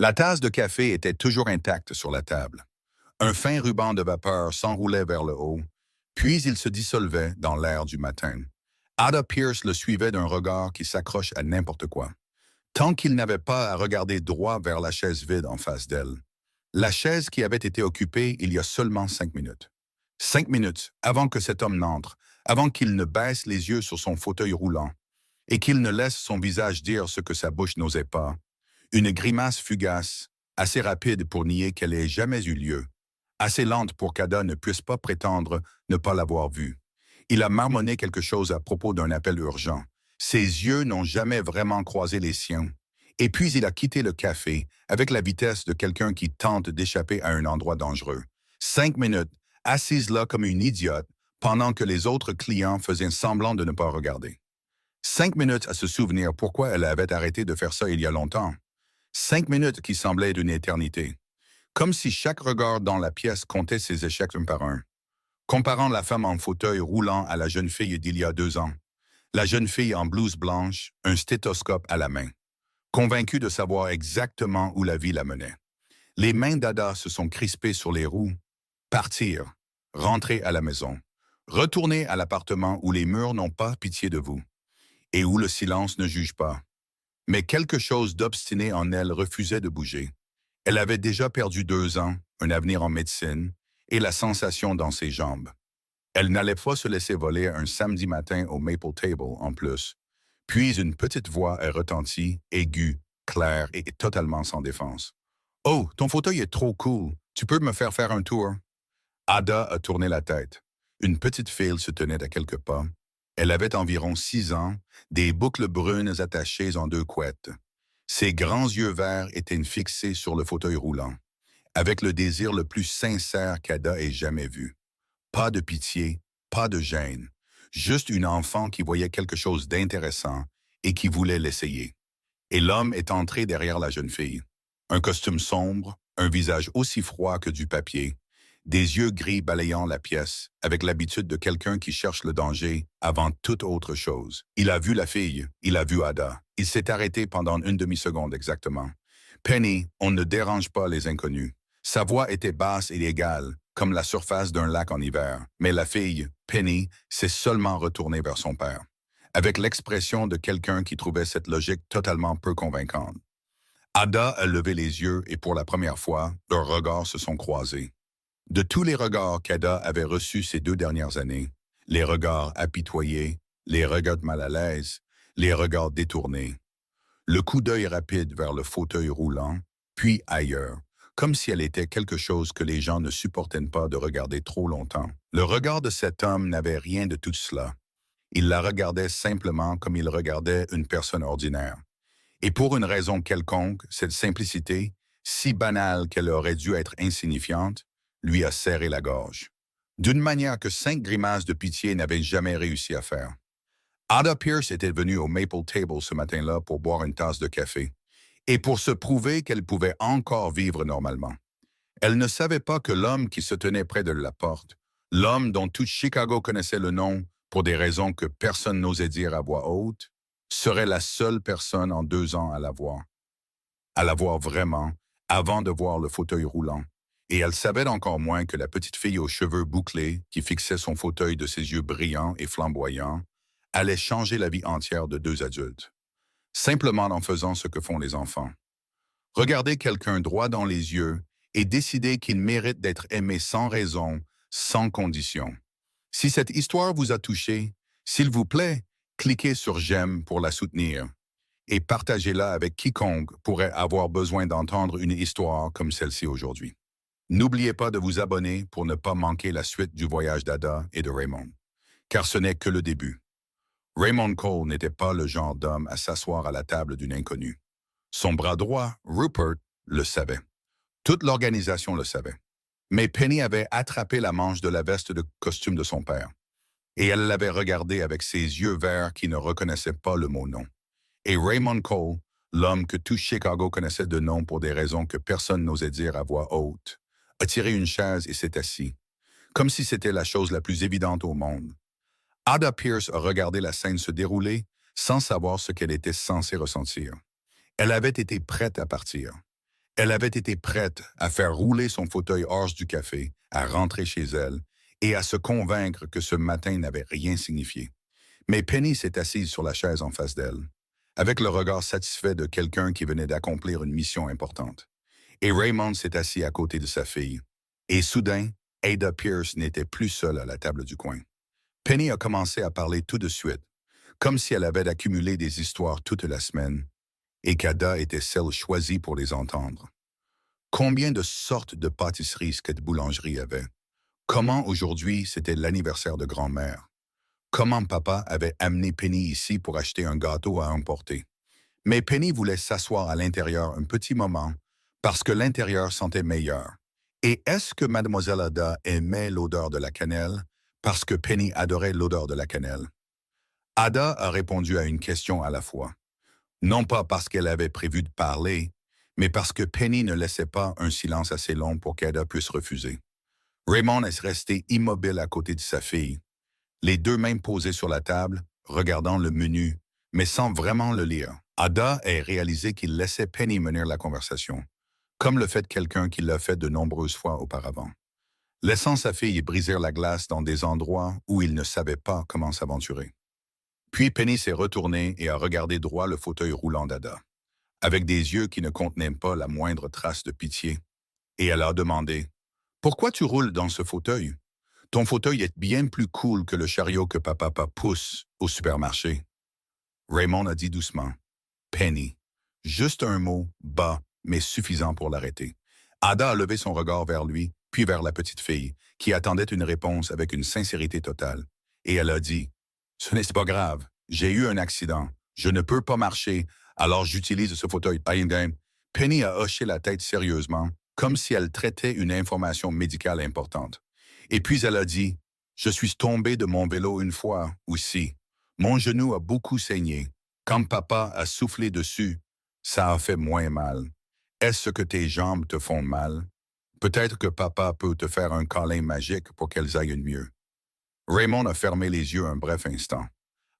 La tasse de café était toujours intacte sur la table. Un fin ruban de vapeur s'enroulait vers le haut, puis il se dissolvait dans l'air du matin. Ada Pierce le suivait d'un regard qui s'accroche à n'importe quoi, tant qu'il n'avait pas à regarder droit vers la chaise vide en face d'elle. La chaise qui avait été occupée il y a seulement 5 minutes. 5 minutes avant que cet homme n'entre, avant qu'il ne baisse les yeux sur son fauteuil roulant, et qu'il ne laisse son visage dire ce que sa bouche n'osait pas. Une grimace fugace, assez rapide pour nier qu'elle ait jamais eu lieu, assez lente pour qu'Ada ne puisse pas prétendre ne pas l'avoir vue. Il a marmonné quelque chose à propos d'un appel urgent. Ses yeux n'ont jamais vraiment croisé les siens. Et puis il a quitté le café avec la vitesse de quelqu'un qui tente d'échapper à un endroit dangereux. 5 minutes, assise là comme une idiote, pendant que les autres clients faisaient semblant de ne pas regarder. 5 minutes à se souvenir pourquoi elle avait arrêté de faire ça il y a longtemps. 5 minutes qui semblaient d'une éternité. Comme si chaque regard dans la pièce comptait ses échecs un par un. Comparant la femme en fauteuil roulant à la jeune fille d'il y a 2 ans. La jeune fille en blouse blanche, un stéthoscope à la main. Convaincue de savoir exactement où la vie la menait. Les mains d'Ada se sont crispées sur les roues. Partir. Rentrer à la maison. Retourner à l'appartement où les murs n'ont pas pitié de vous. Et où le silence ne juge pas. Mais quelque chose d'obstiné en elle refusait de bouger. Elle avait déjà perdu 2 ans, un avenir en médecine, et la sensation dans ses jambes. Elle n'allait pas se laisser voler un samedi matin au Maple Table en plus. Puis une petite voix est retentie, aiguë, claire et totalement sans défense. « Oh, ton fauteuil est trop cool. Tu peux me faire un tour? » Ada a tourné la tête. Une petite fille se tenait à quelques pas. Elle avait environ 6 ans, des boucles brunes attachées en 2 couettes. Ses grands yeux verts étaient fixés sur le fauteuil roulant, avec le désir le plus sincère qu'Ada ait jamais vu. Pas de pitié, pas de gêne, juste une enfant qui voyait quelque chose d'intéressant et qui voulait l'essayer. Et l'homme est entré derrière la jeune fille. Un costume sombre, un visage aussi froid que du papier, des yeux gris balayant la pièce, avec l'habitude de quelqu'un qui cherche le danger avant toute autre chose. Il a vu la fille, il a vu Ada. Il s'est arrêté pendant une demi-seconde exactement. Penny, on ne dérange pas les inconnus. Sa voix était basse et égale, comme la surface d'un lac en hiver. Mais la fille, Penny, s'est seulement retournée vers son père, avec l'expression de quelqu'un qui trouvait cette logique totalement peu convaincante. Ada a levé les yeux et pour la première fois, leurs regards se sont croisés. De tous les regards qu'Ada avait reçus ces 2 dernières années, les regards apitoyés, les regards mal à l'aise, les regards détournés, le coup d'œil rapide vers le fauteuil roulant, puis ailleurs, comme si elle était quelque chose que les gens ne supportaient pas de regarder trop longtemps. Le regard de cet homme n'avait rien de tout cela. Il la regardait simplement comme il regardait une personne ordinaire. Et pour une raison quelconque, cette simplicité, si banale qu'elle aurait dû être insignifiante, lui a serré la gorge. D'une manière que 5 grimaces de pitié n'avaient jamais réussi à faire. Ada Pierce était venue au Maple Table ce matin-là pour boire une tasse de café, et pour se prouver qu'elle pouvait encore vivre normalement. Elle ne savait pas que l'homme qui se tenait près de la porte, l'homme dont tout Chicago connaissait le nom pour des raisons que personne n'osait dire à voix haute, serait la seule personne en 2 ans à la voir. À la voir vraiment, avant de voir le fauteuil roulant. Et elle savait encore moins que la petite fille aux cheveux bouclés, qui fixait son fauteuil de ses yeux brillants et flamboyants, allait changer la vie entière de 2 adultes. Simplement en faisant ce que font les enfants. Regarder quelqu'un droit dans les yeux et décider qu'il mérite d'être aimé sans raison, sans condition. Si cette histoire vous a touché, s'il vous plaît, cliquez sur « J'aime » pour la soutenir et partagez-la avec quiconque pourrait avoir besoin d'entendre une histoire comme celle-ci aujourd'hui. N'oubliez pas de vous abonner pour ne pas manquer la suite du voyage d'Ada et de Raymond, car ce n'est que le début. Raymond Cole n'était pas le genre d'homme à s'asseoir à la table d'une inconnue. Son bras droit, Rupert, le savait. Toute l'organisation le savait. Mais Penny avait attrapé la manche de la veste de costume de son père, et elle l'avait regardé avec ses yeux verts qui ne reconnaissaient pas le mot non. Et Raymond Cole, l'homme que tout Chicago connaissait de nom pour des raisons que personne n'osait dire à voix haute, a tiré une chaise et s'est assis, comme si c'était la chose la plus évidente au monde. Ada Pierce a regardé la scène se dérouler sans savoir ce qu'elle était censée ressentir. Elle avait été prête à partir. Elle avait été prête à faire rouler son fauteuil hors du café, à rentrer chez elle et à se convaincre que ce matin n'avait rien signifié. Mais Penny s'est assise sur la chaise en face d'elle, avec le regard satisfait de quelqu'un qui venait d'accomplir une mission importante. Et Raymond s'est assis à côté de sa fille. Et soudain, Ada Pierce n'était plus seule à la table du coin. Penny a commencé à parler tout de suite, comme si elle avait accumulé des histoires toute la semaine, et qu'Ada était celle choisie pour les entendre. Combien de sortes de pâtisseries cette boulangerie avait? Comment aujourd'hui c'était l'anniversaire de grand-mère? Comment papa avait amené Penny ici pour acheter un gâteau à emporter? Mais Penny voulait s'asseoir à l'intérieur un petit moment parce que l'intérieur sentait meilleur. Et est-ce que Mademoiselle Ada aimait l'odeur de la cannelle parce que Penny adorait l'odeur de la cannelle? Ada a répondu à une question à la fois. Non pas parce qu'elle avait prévu de parler, mais parce que Penny ne laissait pas un silence assez long pour qu'Ada puisse refuser. Raymond est resté immobile à côté de sa fille, les deux mains posées sur la table, regardant le menu, mais sans vraiment le lire. Ada a réalisé qu'il laissait Penny mener la conversation, comme le fait quelqu'un qui l'a fait de nombreuses fois auparavant, laissant sa fille briser la glace dans des endroits où il ne savait pas comment s'aventurer. Puis Penny s'est retournée et a regardé droit le fauteuil roulant d'Ada, avec des yeux qui ne contenaient pas la moindre trace de pitié, et elle a demandé « Pourquoi tu roules dans ce fauteuil? Ton fauteuil est bien plus cool que le chariot que papa pousse au supermarché. » Raymond a dit doucement « Penny ». Juste un mot, bas, mais suffisant pour l'arrêter. Ada a levé son regard vers lui, puis vers la petite fille, qui attendait une réponse avec une sincérité totale. Et elle a dit « Ce n'est pas grave, j'ai eu un accident, je ne peux pas marcher, alors j'utilise ce fauteuil. » Penny a hoché la tête sérieusement, comme si elle traitait une information médicale importante. Et puis elle a dit « Je suis tombée de mon vélo une fois aussi. Mon genou a beaucoup saigné. Quand papa a soufflé dessus, ça a fait moins mal. Est-ce que tes jambes te font mal? Peut-être que papa peut te faire un câlin magique pour qu'elles aillent mieux. » Raymond a fermé les yeux un bref instant.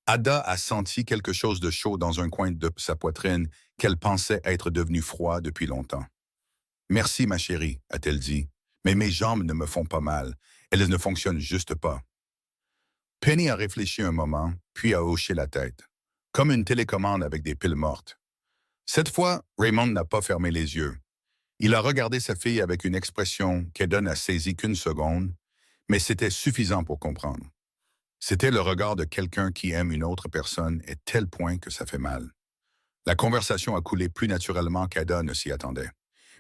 Ada a senti quelque chose de chaud dans un coin de sa poitrine qu'elle pensait être devenu froid depuis longtemps. « Merci, ma chérie, a-t-elle dit, mais mes jambes ne me font pas mal. Elles ne fonctionnent juste pas. » Penny a réfléchi un moment, puis a hoché la tête, comme une télécommande avec des piles mortes. Cette fois, Raymond n'a pas fermé les yeux. Il a regardé sa fille avec une expression qu'Ada n'a saisie qu'une seconde, mais c'était suffisant pour comprendre. C'était le regard de quelqu'un qui aime une autre personne à tel point que ça fait mal. La conversation a coulé plus naturellement qu'Ada ne s'y attendait.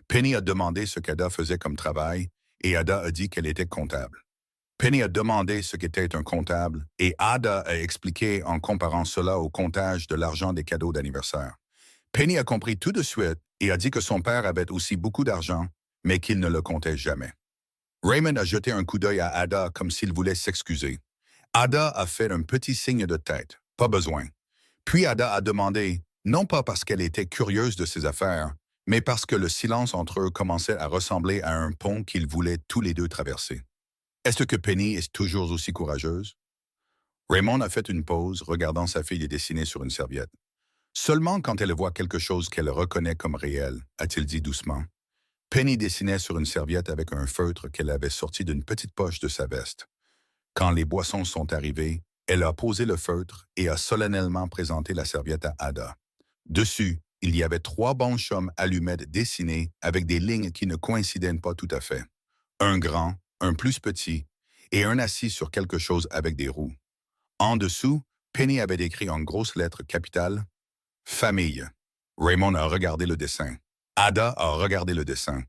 Penny a demandé ce qu'Ada faisait comme travail, et Ada a dit qu'elle était comptable. Penny a demandé ce qu'était un comptable, et Ada a expliqué en comparant cela au comptage de l'argent des cadeaux d'anniversaire. Penny a compris tout de suite et a dit que son père avait aussi beaucoup d'argent, mais qu'il ne le comptait jamais. Raymond a jeté un coup d'œil à Ada comme s'il voulait s'excuser. Ada a fait un petit signe de tête, pas besoin. Puis Ada a demandé, non pas parce qu'elle était curieuse de ses affaires, mais parce que le silence entre eux commençait à ressembler à un pont qu'ils voulaient tous les deux traverser. Est-ce que Penny est toujours aussi courageuse? Raymond a fait une pause, regardant sa fille dessiner sur une serviette. Seulement quand elle voit quelque chose qu'elle reconnaît comme réel, a-t-il dit doucement. Penny dessinait sur une serviette avec un feutre qu'elle avait sorti d'une petite poche de sa veste. Quand les boissons sont arrivées, elle a posé le feutre et a solennellement présenté la serviette à Ada. Dessus, il y avait 3 bonshommes allumettes dessinées avec des lignes qui ne coïncidaient pas tout à fait. Un grand, un plus petit, et un assis sur quelque chose avec des roues. En dessous, Penny avait écrit en grosses lettres capitales « Famille ». Raymond a regardé le dessin. Ada a regardé le dessin.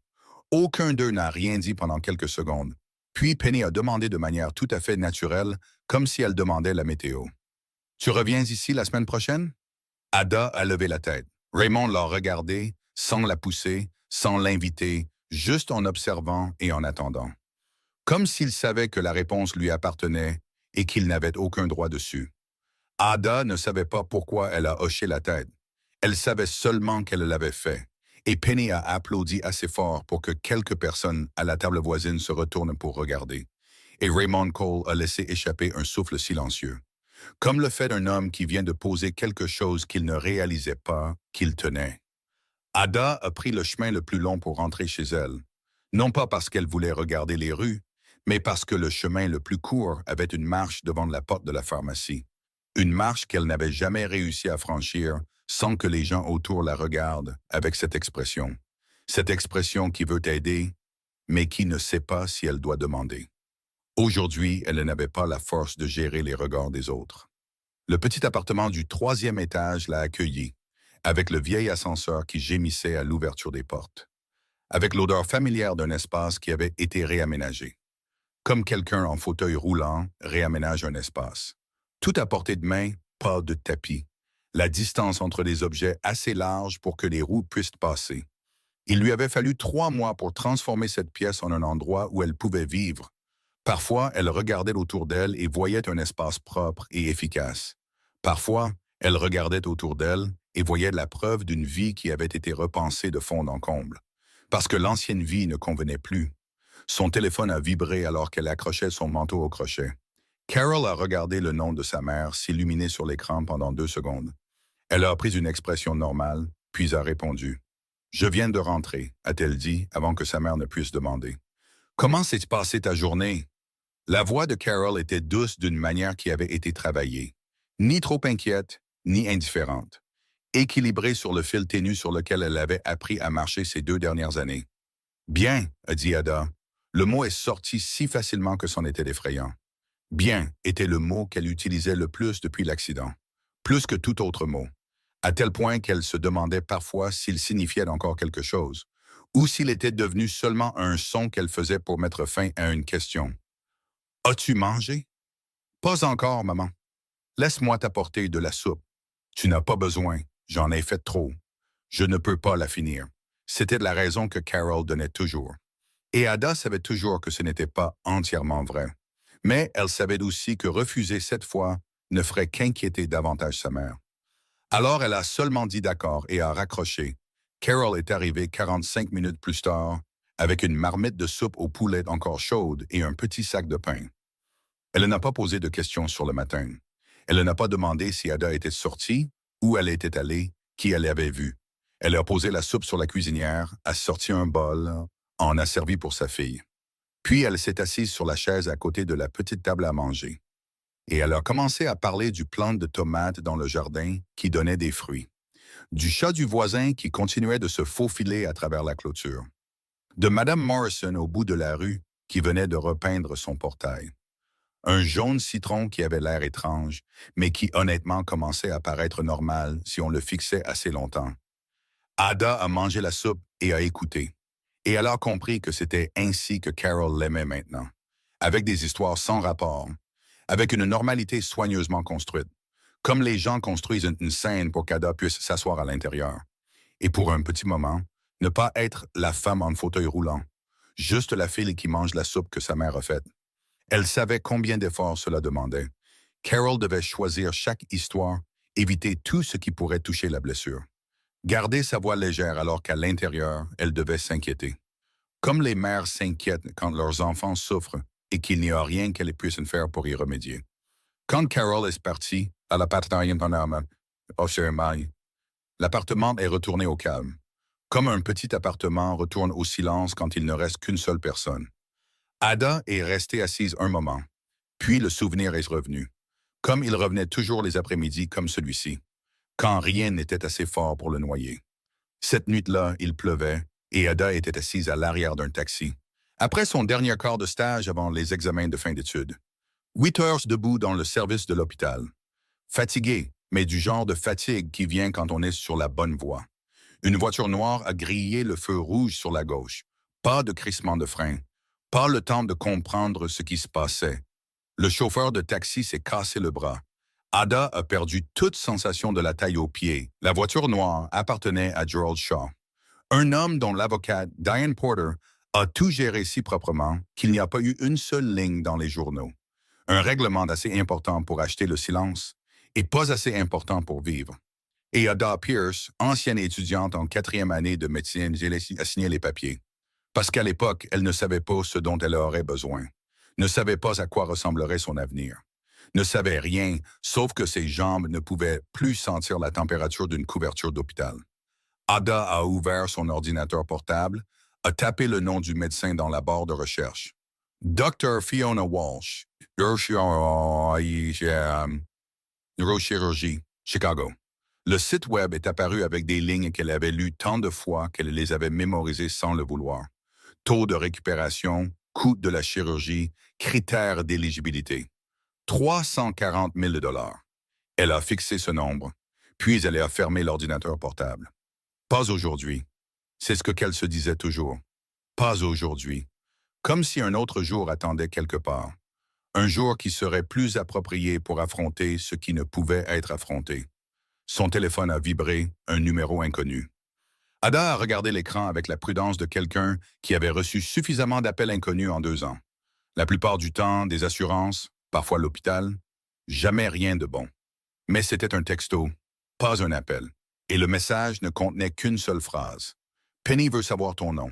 Aucun d'eux n'a rien dit pendant quelques secondes. Puis Penny a demandé de manière tout à fait naturelle, comme si elle demandait la météo. « Tu reviens ici la semaine prochaine? » Ada a levé la tête. Raymond l'a regardée, sans la pousser, sans l'inviter, juste en observant et en attendant. Comme s'il savait que la réponse lui appartenait et qu'il n'avait aucun droit dessus. Ada ne savait pas pourquoi elle a hoché la tête. Elle savait seulement qu'elle l'avait fait. Et Penny a applaudi assez fort pour que quelques personnes à la table voisine se retournent pour regarder. Et Raymond Cole a laissé échapper un souffle silencieux, comme le fait d'un homme qui vient de poser quelque chose qu'il ne réalisait pas qu'il tenait. Ada a pris le chemin le plus long pour rentrer chez elle, non pas parce qu'elle voulait regarder les rues, mais parce que le chemin le plus court avait une marche devant la porte de la pharmacie. Une marche qu'elle n'avait jamais réussi à franchir sans que les gens autour la regardent avec cette expression. Cette expression qui veut aider, mais qui ne sait pas si elle doit demander. Aujourd'hui, elle n'avait pas la force de gérer les regards des autres. Le petit appartement du troisième étage l'a accueillie, avec le vieil ascenseur qui gémissait à l'ouverture des portes, avec l'odeur familière d'un espace qui avait été réaménagé, comme quelqu'un en fauteuil roulant réaménage un espace. Tout à portée de main, pas de tapis. La distance entre les objets assez large pour que les roues puissent passer. Il lui avait fallu 3 mois pour transformer cette pièce en un endroit où elle pouvait vivre. Parfois, elle regardait autour d'elle et voyait un espace propre et efficace. Parfois, elle regardait autour d'elle et voyait la preuve d'une vie qui avait été repensée de fond en comble. Parce que l'ancienne vie ne convenait plus. Son téléphone a vibré alors qu'elle accrochait son manteau au crochet. Carol a regardé le nom de sa mère s'illuminer sur l'écran pendant 2 secondes. Elle a pris une expression normale, puis a répondu. « Je viens de rentrer », a-t-elle dit avant que sa mère ne puisse demander. « Comment s'est passée ta journée ?» La voix de Carol était douce d'une manière qui avait été travaillée. Ni trop inquiète, ni indifférente. Équilibrée sur le fil ténu sur lequel elle avait appris à marcher ces 2 dernières années. « Bien », a dit Ada. Le mot est sorti si facilement que c'en était effrayant. « Bien » était le mot qu'elle utilisait le plus depuis l'accident. Plus que tout autre mot. À tel point qu'elle se demandait parfois s'il signifiait encore quelque chose, ou s'il était devenu seulement un son qu'elle faisait pour mettre fin à une question. « As-tu mangé? »« Pas encore, maman. »« Laisse-moi t'apporter de la soupe. »« Tu n'as pas besoin, j'en ai fait trop. »« Je ne peux pas la finir. » C'était la raison que Carol donnait toujours. Et Ada savait toujours que ce n'était pas entièrement vrai. Mais elle savait aussi que refuser cette fois ne ferait qu'inquiéter davantage sa mère. Alors elle a seulement dit d'accord et a raccroché. Carol est arrivée 45 minutes plus tard avec une marmite de soupe au poulet encore chaude et un petit sac de pain. Elle n'a pas posé de questions sur le matin. Elle n'a pas demandé si Ada était sortie, où elle était allée, qui elle avait vu. Elle a posé la soupe sur la cuisinière, a sorti un bol, en a servi pour sa fille. Puis elle s'est assise sur la chaise à côté de la petite table à manger. Et elle a commencé à parler du plant de tomates dans le jardin qui donnait des fruits, du chat du voisin qui continuait de se faufiler à travers la clôture, de Madame Morrison au bout de la rue qui venait de repeindre son portail, un jaune citron qui avait l'air étrange, mais qui honnêtement commençait à paraître normal si on le fixait assez longtemps. Ada a mangé la soupe et a écouté, et elle a compris que c'était ainsi que Carol l'aimait maintenant, avec des histoires sans rapport, avec une normalité soigneusement construite, comme les gens construisent une scène pour qu'Ada puisse s'asseoir à l'intérieur. Et pour un petit moment, ne pas être la femme en fauteuil roulant, juste la fille qui mange la soupe que sa mère a faite. Elle savait combien d'efforts cela demandait. Carol devait choisir chaque histoire, éviter tout ce qui pourrait toucher la blessure. Garder sa voix légère alors qu'à l'intérieur, elle devait s'inquiéter. Comme les mères s'inquiètent quand leurs enfants souffrent et qu'il n'y a rien qu'elles puissent faire pour y remédier. Quand Carol est partie, à l'appartement est retourné au calme. Comme un petit appartement retourne au silence quand il ne reste qu'une seule personne. Ada est restée assise un moment, puis le souvenir est revenu, comme il revenait toujours les après-midi comme celui-ci, quand rien n'était assez fort pour le noyer. Cette nuit-là, il pleuvait, et Ada était assise à l'arrière d'un taxi, après son dernier quart de stage avant les examens de fin d'études. 8 heures debout dans le service de l'hôpital. Fatigué, mais du genre de fatigue qui vient quand on est sur la bonne voie. Une voiture noire a grillé le feu rouge sur la gauche. Pas de crissement de frein. Pas le temps de comprendre ce qui se passait. Le chauffeur de taxi s'est cassé le bras. Ada a perdu toute sensation de la taille aux pieds. La voiture noire appartenait à Gerald Shaw, un homme dont l'avocate Diane Porter a tout géré si proprement qu'il n'y a pas eu une seule ligne dans les journaux. Un règlement assez important pour acheter le silence et pas assez important pour vivre. Et Ada Pierce, ancienne étudiante en 4e année de médecine, a signé les papiers. Parce qu'à l'époque, elle ne savait pas ce dont elle aurait besoin, ne savait pas à quoi ressemblerait son avenir, ne savait rien, sauf que ses jambes ne pouvaient plus sentir la température d'une couverture d'hôpital. Ada a ouvert son ordinateur portable, a tapé le nom du médecin dans la barre de recherche. Dr. Fiona Walsh, neurochirurgie, Chicago. Le site web est apparu avec des lignes qu'elle avait lues tant de fois qu'elle les avait mémorisées sans le vouloir. Taux de récupération, coût de la chirurgie, critères d'éligibilité. 340 000 $. Elle a fixé ce nombre, puis elle a fermé l'ordinateur portable. Pas aujourd'hui. C'est ce qu'elle se disait toujours. Pas aujourd'hui. Comme si un autre jour attendait quelque part. Un jour qui serait plus approprié pour affronter ce qui ne pouvait être affronté. Son téléphone a vibré, un numéro inconnu. Ada a regardé l'écran avec la prudence de quelqu'un qui avait reçu suffisamment d'appels inconnus en 2 ans. La plupart du temps, des assurances, parfois l'hôpital, jamais rien de bon. Mais c'était un texto, pas un appel. Et le message ne contenait qu'une seule phrase. « Penny veut savoir ton nom. »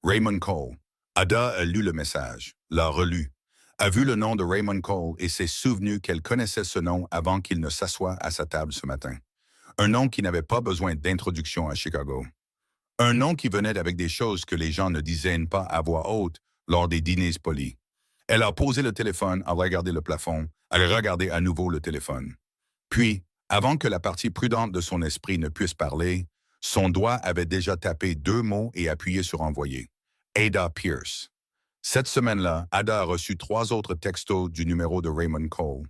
Raymond Cole. Ada a lu le message, l'a relu, a vu le nom de Raymond Cole et s'est souvenu qu'elle connaissait ce nom avant qu'il ne s'assoie à sa table ce matin. Un nom qui n'avait pas besoin d'introduction à Chicago. Un nom qui venait avec des choses que les gens ne disaient pas à voix haute lors des dîners polis. Elle a posé le téléphone, a regardé le plafond, a regardé à nouveau le téléphone. Puis, avant que la partie prudente de son esprit ne puisse parler, son doigt avait déjà tapé 2 mots et appuyé sur envoyer. Ada Pierce. Cette semaine-là, Ada a reçu 3 autres textos du numéro de Raymond Cole.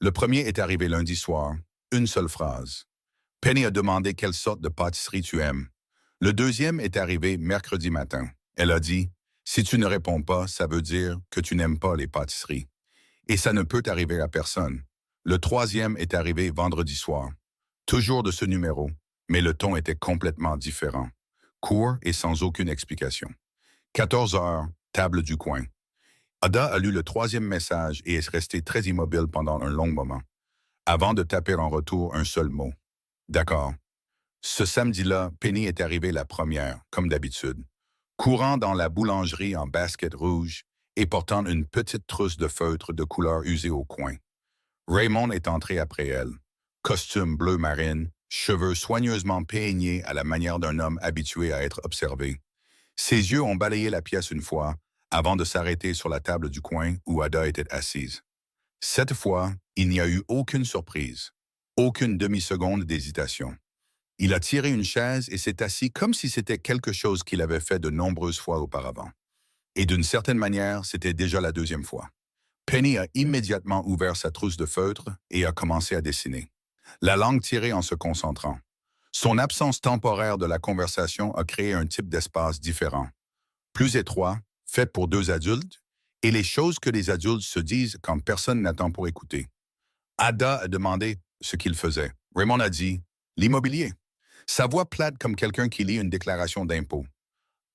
Le premier est arrivé lundi soir, une seule phrase. Penny a demandé quelle sorte de pâtisserie tu aimes. Le deuxième est arrivé mercredi matin. Elle a dit, si tu ne réponds pas, ça veut dire que tu n'aimes pas les pâtisseries. Et ça ne peut arriver à personne. Le troisième est arrivé vendredi soir. Toujours de ce numéro, mais le ton était complètement différent. Court et sans aucune explication. 14 heures, table du coin. Ada a lu le 3e message et est restée très immobile pendant un long moment, avant de taper en retour un seul mot. D'accord. Ce samedi-là, Penny est arrivée la première, comme d'habitude, courant dans la boulangerie en basket rouge et portant une petite trousse de feutre de couleur usée au coin. Raymond est entré après elle. Costume bleu marine, cheveux soigneusement peignés à la manière d'un homme habitué à être observé. Ses yeux ont balayé la pièce une fois, avant de s'arrêter sur la table du coin où Ada était assise. Cette fois, il n'y a eu aucune surprise, aucune demi-seconde d'hésitation. Il a tiré une chaise et s'est assis comme si c'était quelque chose qu'il avait fait de nombreuses fois auparavant. Et d'une certaine manière, c'était déjà la 2e fois. Penny a immédiatement ouvert sa trousse de feutre et a commencé à dessiner, la langue tirée en se concentrant. Son absence temporaire de la conversation a créé un type d'espace différent, plus étroit, fait pour 2 adultes, et les choses que les adultes se disent quand personne n'attend pour écouter. Ada a demandé ce qu'il faisait. Raymond a dit « l'immobilier ». Sa voix plate comme quelqu'un qui lit une déclaration d'impôt.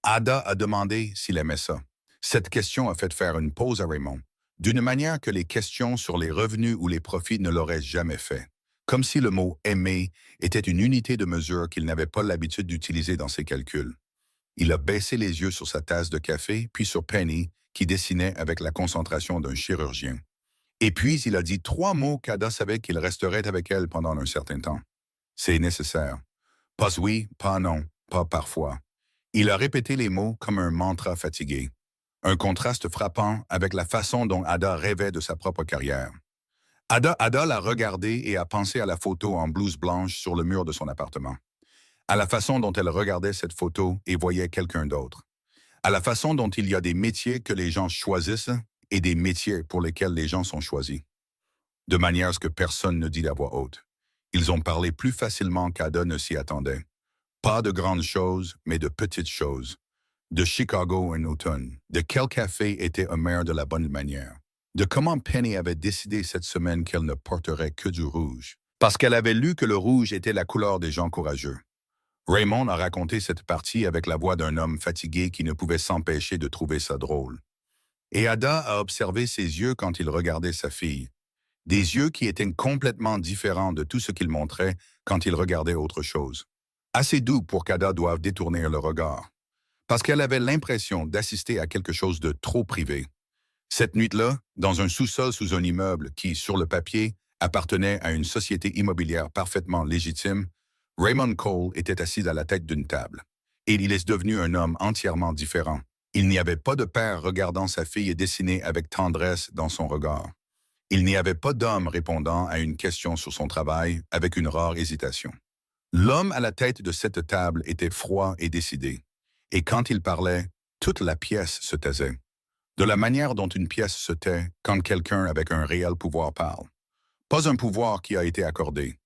Ada a demandé s'il aimait ça. Cette question a fait faire une pause à Raymond, d'une manière que les questions sur les revenus ou les profits ne l'auraient jamais fait. Comme si le mot « aimer » était une unité de mesure qu'il n'avait pas l'habitude d'utiliser dans ses calculs. Il a baissé les yeux sur sa tasse de café, puis sur Penny, qui dessinait avec la concentration d'un chirurgien. Et puis, il a dit 3 mots qu'Ada savait qu'il resterait avec elle pendant un certain temps. C'est nécessaire. Pas oui, pas non, pas parfois. Il a répété les mots comme un mantra fatigué. Un contraste frappant avec la façon dont Ada rêvait de sa propre carrière. Ada l'a regardé et a pensé à la photo en blouse blanche sur le mur de son appartement. À la façon dont elle regardait cette photo et voyait quelqu'un d'autre. À la façon dont il y a des métiers que les gens choisissent et des métiers pour lesquels les gens sont choisis. De manière à ce que personne ne dit à voix haute. Ils ont parlé plus facilement qu'Ada ne s'y attendait. Pas de grandes choses, mais de petites choses. De Chicago en automne, de quel café était Homer de la bonne manière, de comment Penny avait décidé cette semaine qu'elle ne porterait que du rouge, parce qu'elle avait lu que le rouge était la couleur des gens courageux. Raymond a raconté cette partie avec la voix d'un homme fatigué qui ne pouvait s'empêcher de trouver ça drôle. Et Ada a observé ses yeux quand il regardait sa fille, des yeux qui étaient complètement différents de tout ce qu'il montrait quand il regardait autre chose. Assez doux pour qu'Ada doive détourner le regard, parce qu'elle avait l'impression d'assister à quelque chose de trop privé. Cette nuit-là, dans un sous-sol sous un immeuble qui, sur le papier, appartenait à une société immobilière parfaitement légitime, Raymond Cole était assis à la tête d'une table, et il est devenu un homme entièrement différent. Il n'y avait pas de père regardant sa fille et dessiné avec tendresse dans son regard. Il n'y avait pas d'homme répondant à une question sur son travail avec une rare hésitation. L'homme à la tête de cette table était froid et décidé, et quand il parlait, toute la pièce se taisait. De la manière dont une pièce se tait quand quelqu'un avec un réel pouvoir parle. Pas un pouvoir qui a été accordé.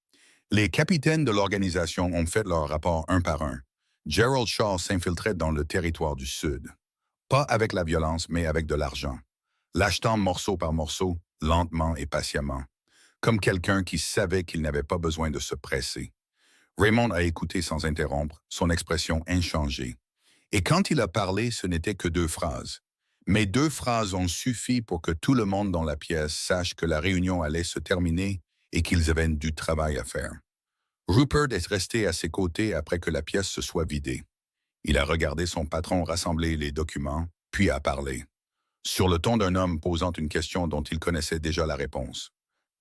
Les capitaines de l'organisation ont fait leur rapport un par un. Gerald Shaw s'infiltrait dans le territoire du Sud. Pas avec la violence, mais avec de l'argent. L'achetant morceau par morceau, lentement et patiemment. Comme quelqu'un qui savait qu'il n'avait pas besoin de se presser. Raymond a écouté sans interrompre, son expression inchangée. Et quand il a parlé, ce n'était que 2 phrases. Mais 2 phrases ont suffi pour que tout le monde dans la pièce sache que la réunion allait se terminer et qu'ils avaient du travail à faire. Rupert est resté à ses côtés après que la pièce se soit vidée. Il a regardé son patron rassembler les documents, puis a parlé. Sur le ton d'un homme posant une question dont il connaissait déjà la réponse.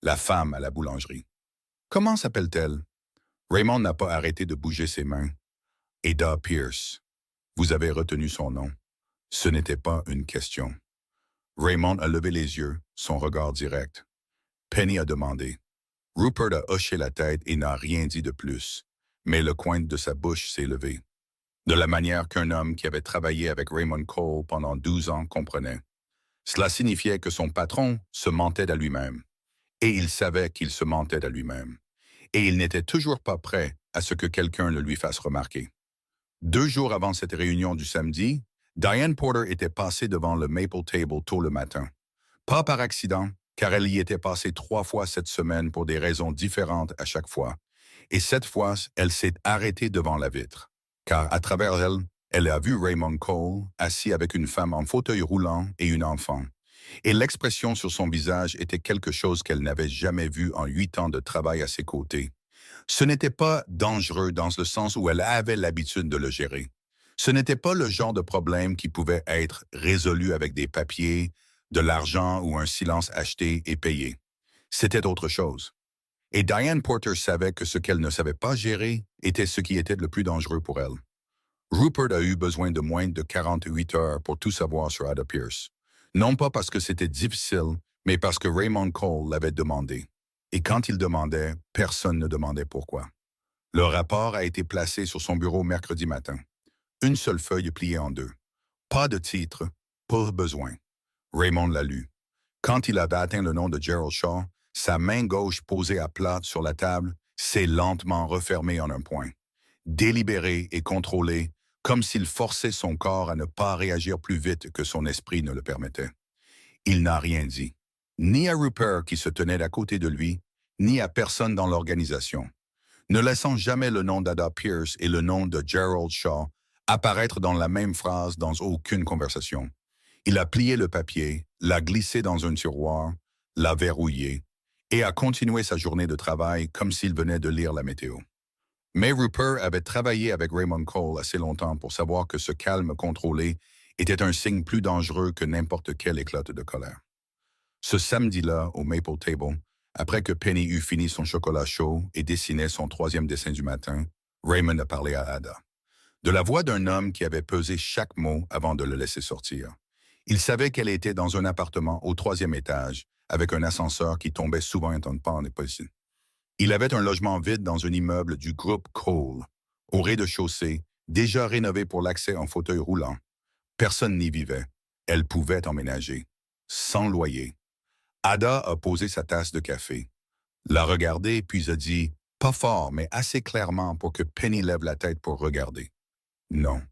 La femme à la boulangerie. Comment s'appelle-t-elle? Raymond n'a pas arrêté de bouger ses mains. Ada Pierce. Vous avez retenu son nom. Ce n'était pas une question. Raymond a levé les yeux, son regard direct. Penny a demandé. Rupert a hoché la tête et n'a rien dit de plus, mais le coin de sa bouche s'est levé. De la manière qu'un homme qui avait travaillé avec Raymond Cole pendant 12 ans comprenait. Cela signifiait que son patron se mentait à lui-même. Et il savait qu'il se mentait à lui-même. Et il n'était toujours pas prêt à ce que quelqu'un le lui fasse remarquer. 2 jours avant cette réunion du samedi, Diane Porter était passée devant le Maple Table tôt le matin. Pas par accident, car elle y était passée 3 fois cette semaine pour des raisons différentes à chaque fois. Et cette fois, elle s'est arrêtée devant la vitre. Car à travers elle, elle a vu Raymond Cole assis avec une femme en fauteuil roulant et une enfant. Et l'expression sur son visage était quelque chose qu'elle n'avait jamais vu en 8 ans de travail à ses côtés. Ce n'était pas dangereux dans le sens où elle avait l'habitude de le gérer. Ce n'était pas le genre de problème qui pouvait être résolu avec des papiers, de l'argent ou un silence acheté et payé. C'était autre chose. Et Diane Porter savait que ce qu'elle ne savait pas gérer était ce qui était le plus dangereux pour elle. Rupert a eu besoin de moins de 48 heures pour tout savoir sur Ada Pierce. Non pas parce que c'était difficile, mais parce que Raymond Cole l'avait demandé. Et quand il demandait, personne ne demandait pourquoi. Le rapport a été placé sur son bureau mercredi matin. Une seule feuille pliée en 2. Pas de titre, pas besoin. Raymond l'a lu. Quand il avait atteint le nom de Gerald Shaw, sa main gauche posée à plat sur la table s'est lentement refermée en un point. Délibéré et contrôlé, comme s'il forçait son corps à ne pas réagir plus vite que son esprit ne le permettait. Il n'a rien dit, ni à Rupert qui se tenait à côté de lui, ni à personne dans l'organisation, ne laissant jamais le nom d'Ada Pierce et le nom de Gerald Shaw apparaître dans la même phrase dans aucune conversation. Il a plié le papier, l'a glissé dans un tiroir, l'a verrouillé, et a continué sa journée de travail comme s'il venait de lire la météo. Mais Rupert avait travaillé avec Raymond Cole assez longtemps pour savoir que ce calme contrôlé était un signe plus dangereux que n'importe quel éclat de colère. Ce samedi-là, au Maple Table, après que Penny eut fini son chocolat chaud et dessiné son 3e dessin du matin, Raymond a parlé à Ada. De la voix d'un homme qui avait pesé chaque mot avant de le laisser sortir. Il savait qu'elle était dans un appartement au 3e étage, avec un ascenseur qui tombait souvent en panne et possible. Il avait un logement vide dans un immeuble du groupe Cole, au rez-de-chaussée, déjà rénové pour l'accès en fauteuil roulant. Personne n'y vivait. Elle pouvait emménager. Sans loyer. Ada a posé sa tasse de café, l'a regardé puis a dit, pas fort, mais assez clairement pour que Penny lève la tête pour regarder. Non.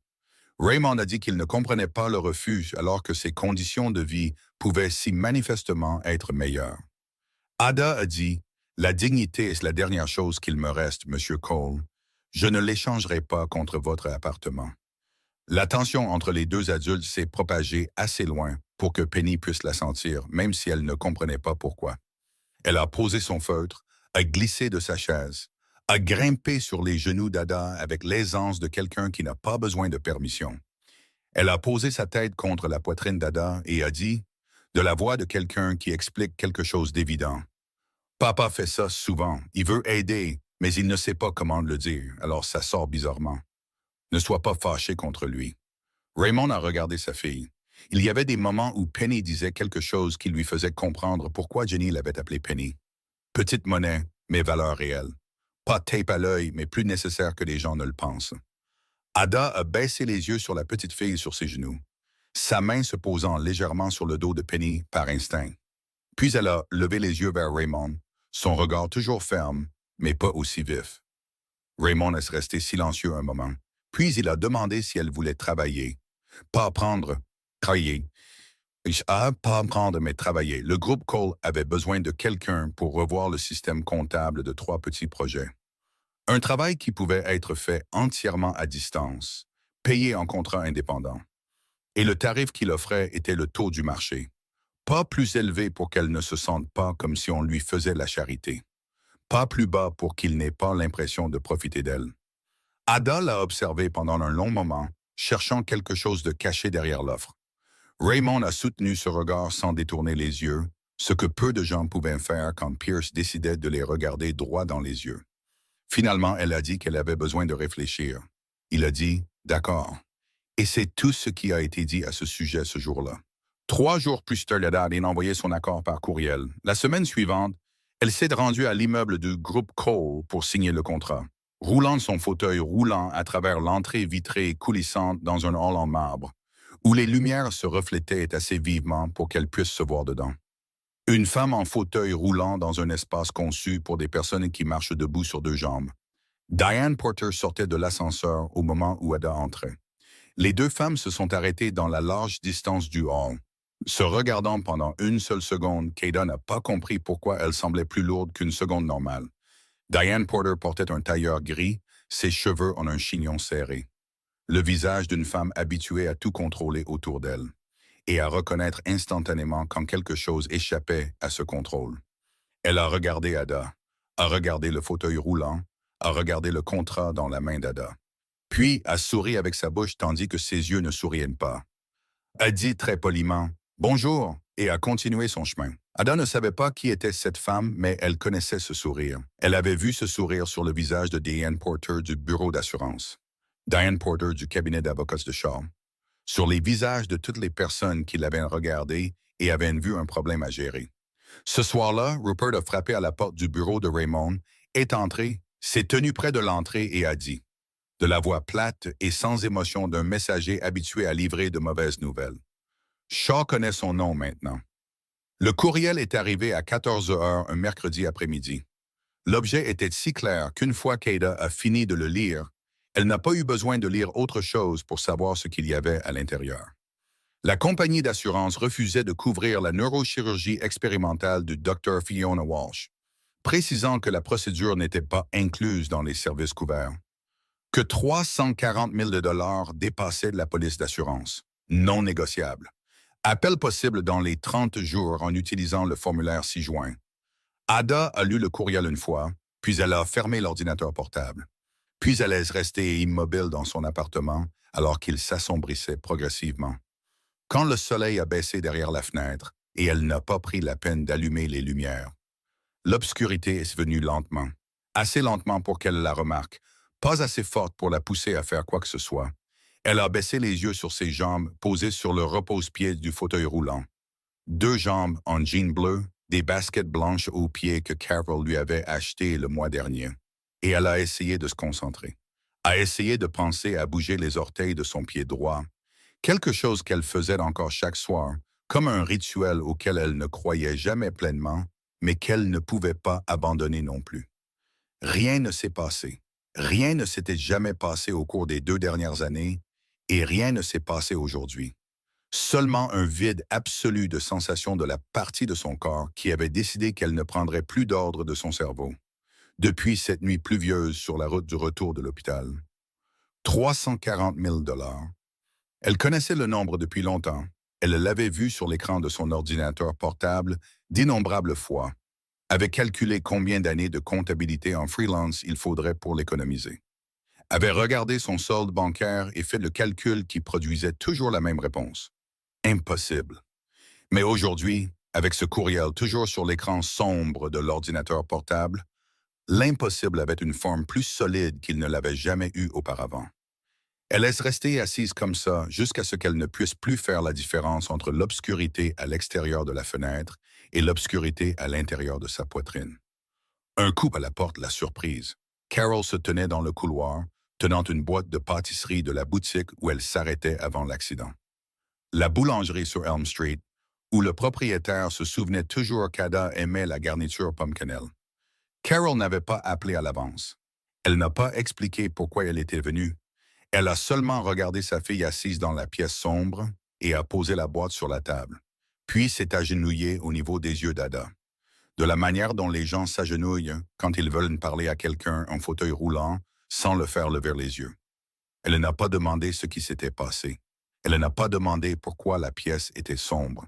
Raymond a dit qu'il ne comprenait pas le refuge alors que ses conditions de vie pouvaient si manifestement être meilleures. Ada a dit, la dignité est la dernière chose qu'il me reste, Monsieur Cole. Je ne l'échangerai pas contre votre appartement. La tension entre les 2 adultes s'est propagée assez loin pour que Penny puisse la sentir, même si elle ne comprenait pas pourquoi. Elle a posé son feutre, a glissé de sa chaise, a grimpé sur les genoux d'Ada avec l'aisance de quelqu'un qui n'a pas besoin de permission. Elle a posé sa tête contre la poitrine d'Ada et a dit, de la voix de quelqu'un qui explique quelque chose d'évident. « Papa fait ça souvent, il veut aider, mais il ne sait pas comment le dire, alors ça sort bizarrement. Ne sois pas fâché contre lui. Raymond a regardé sa fille. Il y avait des moments où Penny disait quelque chose qui lui faisait comprendre pourquoi Jenny l'avait appelée Penny. Petite monnaie, mais valeur réelle. Pas tape à l'œil, mais plus nécessaire que les gens ne le pensent. Ada a baissé les yeux sur la petite fille sur ses genoux, sa main se posant légèrement sur le dos de Penny par instinct. Puis elle a levé les yeux vers Raymond, son regard toujours ferme, mais pas aussi vif. Raymond est resté silencieux un moment, puis il a demandé si elle voulait travailler. Pas apprendre, travailler. Pas apprendre, mais travailler. Le groupe Cole avait besoin de quelqu'un pour revoir le système comptable de 3 petits projets. Un travail qui pouvait être fait entièrement à distance, payé en contrat indépendant. Et le tarif qu'il offrait était le taux du marché. Pas plus élevé pour qu'elle ne se sente pas comme si on lui faisait la charité. Pas plus bas pour qu'il n'ait pas l'impression de profiter d'elle. Ada l'a observé pendant un long moment, cherchant quelque chose de caché derrière l'offre. Raymond a soutenu ce regard sans détourner les yeux, ce que peu de gens pouvaient faire quand Pierce décidait de les regarder droit dans les yeux. Finalement, elle a dit qu'elle avait besoin de réfléchir. Il a dit « D'accord ». Et c'est tout ce qui a été dit à ce sujet ce jour-là. 3 jours plus tard, Ada a envoyé son accord par courriel. La semaine suivante, elle s'est rendue à l'immeuble du groupe Cole pour signer le contrat, roulant son fauteuil roulant à travers l'entrée vitrée coulissante dans un hall en marbre, où les lumières se reflétaient assez vivement pour qu'elle puisse se voir dedans. Une femme en fauteuil roulant dans un espace conçu pour des personnes qui marchent debout sur 2 jambes. Diane Porter sortait de l'ascenseur au moment où Ada entrait. Les 2 femmes se sont arrêtées dans la large distance du hall. Se regardant pendant une seule seconde, Kada n'a pas compris pourquoi elle semblait plus lourde qu'une seconde normale. Diane Porter portait un tailleur gris, ses cheveux en un chignon serré. Le visage d'une femme habituée à tout contrôler autour d'elle et à reconnaître instantanément quand quelque chose échappait à ce contrôle. Elle a regardé Ada, a regardé le fauteuil roulant, a regardé le contrat dans la main d'Ada. Puis a souri avec sa bouche tandis que ses yeux ne souriaient pas. A dit très poliment « Bonjour » et a continué son chemin. Ada ne savait pas qui était cette femme, mais elle connaissait ce sourire. Elle avait vu ce sourire sur le visage de Diane Porter du bureau d'assurance, Diane Porter du cabinet d'avocats de Shaw, sur les visages de toutes les personnes qui l'avaient regardé et avaient vu un problème à gérer. Ce soir-là, Rupert a frappé à la porte du bureau de Raymond, est entré, s'est tenu près de l'entrée et a dit, de la voix plate et sans émotion d'un messager habitué à livrer de mauvaises nouvelles. Shaw connaît son nom maintenant. Le courriel est arrivé à 14 heures un mercredi après-midi. L'objet était si clair qu'une fois qu'Ada a fini de le lire, elle n'a pas eu besoin de lire autre chose pour savoir ce qu'il y avait à l'intérieur. La compagnie d'assurance refusait de couvrir la neurochirurgie expérimentale du Dr. Fiona Walsh, précisant que la procédure n'était pas incluse dans les services couverts. Que 340 000 $ dépassaient de la police d'assurance, non négociable. Appel possible dans les 30 jours en utilisant le formulaire ci-joint. Ada a lu le courriel une fois, puis elle a fermé l'ordinateur portable. Puis elle est restée immobile dans son appartement alors qu'il s'assombrissait progressivement. Quand le soleil a baissé derrière la fenêtre et elle n'a pas pris la peine d'allumer les lumières, l'obscurité est venue lentement, assez lentement pour qu'elle la remarque, pas assez forte pour la pousser à faire quoi que ce soit. Elle a baissé les yeux sur ses jambes posées sur le repose-pied du fauteuil roulant. 2 jambes en jean bleu, des baskets blanches aux pieds que Carol lui avait achetées le mois dernier. Et elle a essayé de se concentrer. A essayé de penser à bouger les orteils de son pied droit. Quelque chose qu'elle faisait encore chaque soir, comme un rituel auquel elle ne croyait jamais pleinement, mais qu'elle ne pouvait pas abandonner non plus. Rien ne s'est passé. Rien ne s'était jamais passé au cours des 2 dernières années, et rien ne s'est passé aujourd'hui. Seulement un vide absolu de sensation de la partie de son corps qui avait décidé qu'elle ne prendrait plus d'ordre de son cerveau. Depuis cette nuit pluvieuse sur la route du retour de l'hôpital. 340 000 $. Elle connaissait le nombre depuis longtemps. Elle l'avait vu sur l'écran de son ordinateur portable d'innombrables fois. Avait calculé combien d'années de comptabilité en freelance il faudrait pour l'économiser. Avait regardé son solde bancaire et fait le calcul qui produisait toujours la même réponse. Impossible. Mais aujourd'hui, avec ce courriel toujours sur l'écran sombre de l'ordinateur portable, L'impossible avait une forme plus solide qu'il ne l'avait jamais eue auparavant. Elle laisse rester assise comme ça jusqu'à ce qu'elle ne puisse plus faire la différence entre l'obscurité à l'extérieur de la fenêtre et l'obscurité à l'intérieur de sa poitrine. Un coup à la porte la surprise. Carol se tenait dans le couloir, tenant une boîte de pâtisserie de la boutique où elle s'arrêtait avant l'accident. La boulangerie sur Elm Street, où le propriétaire se souvenait toujours qu'Ada aimait la garniture pumpkin. Carol n'avait pas appelé à l'avance. Elle n'a pas expliqué pourquoi elle était venue. Elle a seulement regardé sa fille assise dans la pièce sombre et a posé la boîte sur la table, puis s'est agenouillée au niveau des yeux d'Ada. De la manière dont les gens s'agenouillent quand ils veulent parler à quelqu'un en fauteuil roulant sans le faire lever les yeux. Elle n'a pas demandé ce qui s'était passé. Elle n'a pas demandé pourquoi la pièce était sombre.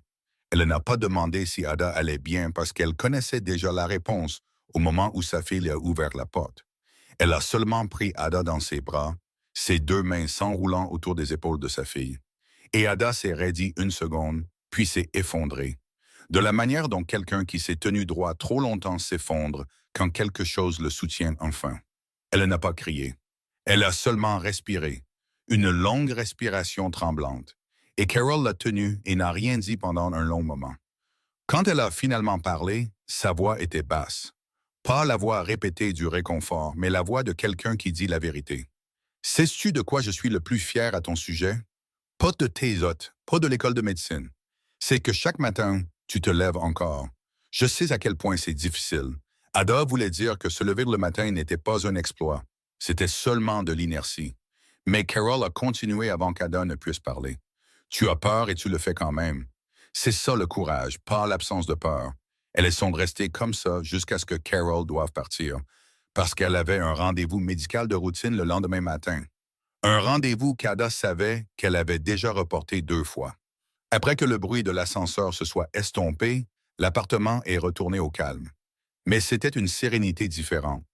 Elle n'a pas demandé si Ada allait bien parce qu'elle connaissait déjà la réponse au moment où sa fille a ouvert la porte. Elle a seulement pris Ada dans ses bras, ses deux mains s'enroulant autour des épaules de sa fille. Et Ada s'est raidie une seconde, puis s'est effondrée. De la manière dont quelqu'un qui s'est tenu droit trop longtemps s'effondre quand quelque chose le soutient enfin. Elle n'a pas crié. Elle a seulement respiré. Une longue respiration tremblante. Et Carol l'a tenue et n'a rien dit pendant un long moment. Quand elle a finalement parlé, sa voix était basse. Pas la voix répétée du réconfort, mais la voix de quelqu'un qui dit la vérité. Sais-tu de quoi je suis le plus fier à ton sujet? Pas de tes hôtes, pas de l'école de médecine. C'est que chaque matin, tu te lèves encore. Je sais à quel point c'est difficile. Ada voulait dire que se lever le matin n'était pas un exploit. C'était seulement de l'inertie. Mais Carol a continué avant qu'Ada ne puisse parler. Tu as peur et tu le fais quand même. C'est ça le courage, pas l'absence de peur. Elles sont restées comme ça jusqu'à ce que Carol doive partir, parce qu'elle avait un rendez-vous médical de routine le lendemain matin. Un rendez-vous qu'Ada savait qu'elle avait déjà reporté 2 fois. Après que le bruit de l'ascenseur se soit estompé, l'appartement est retourné au calme. Mais c'était une sérénité différente,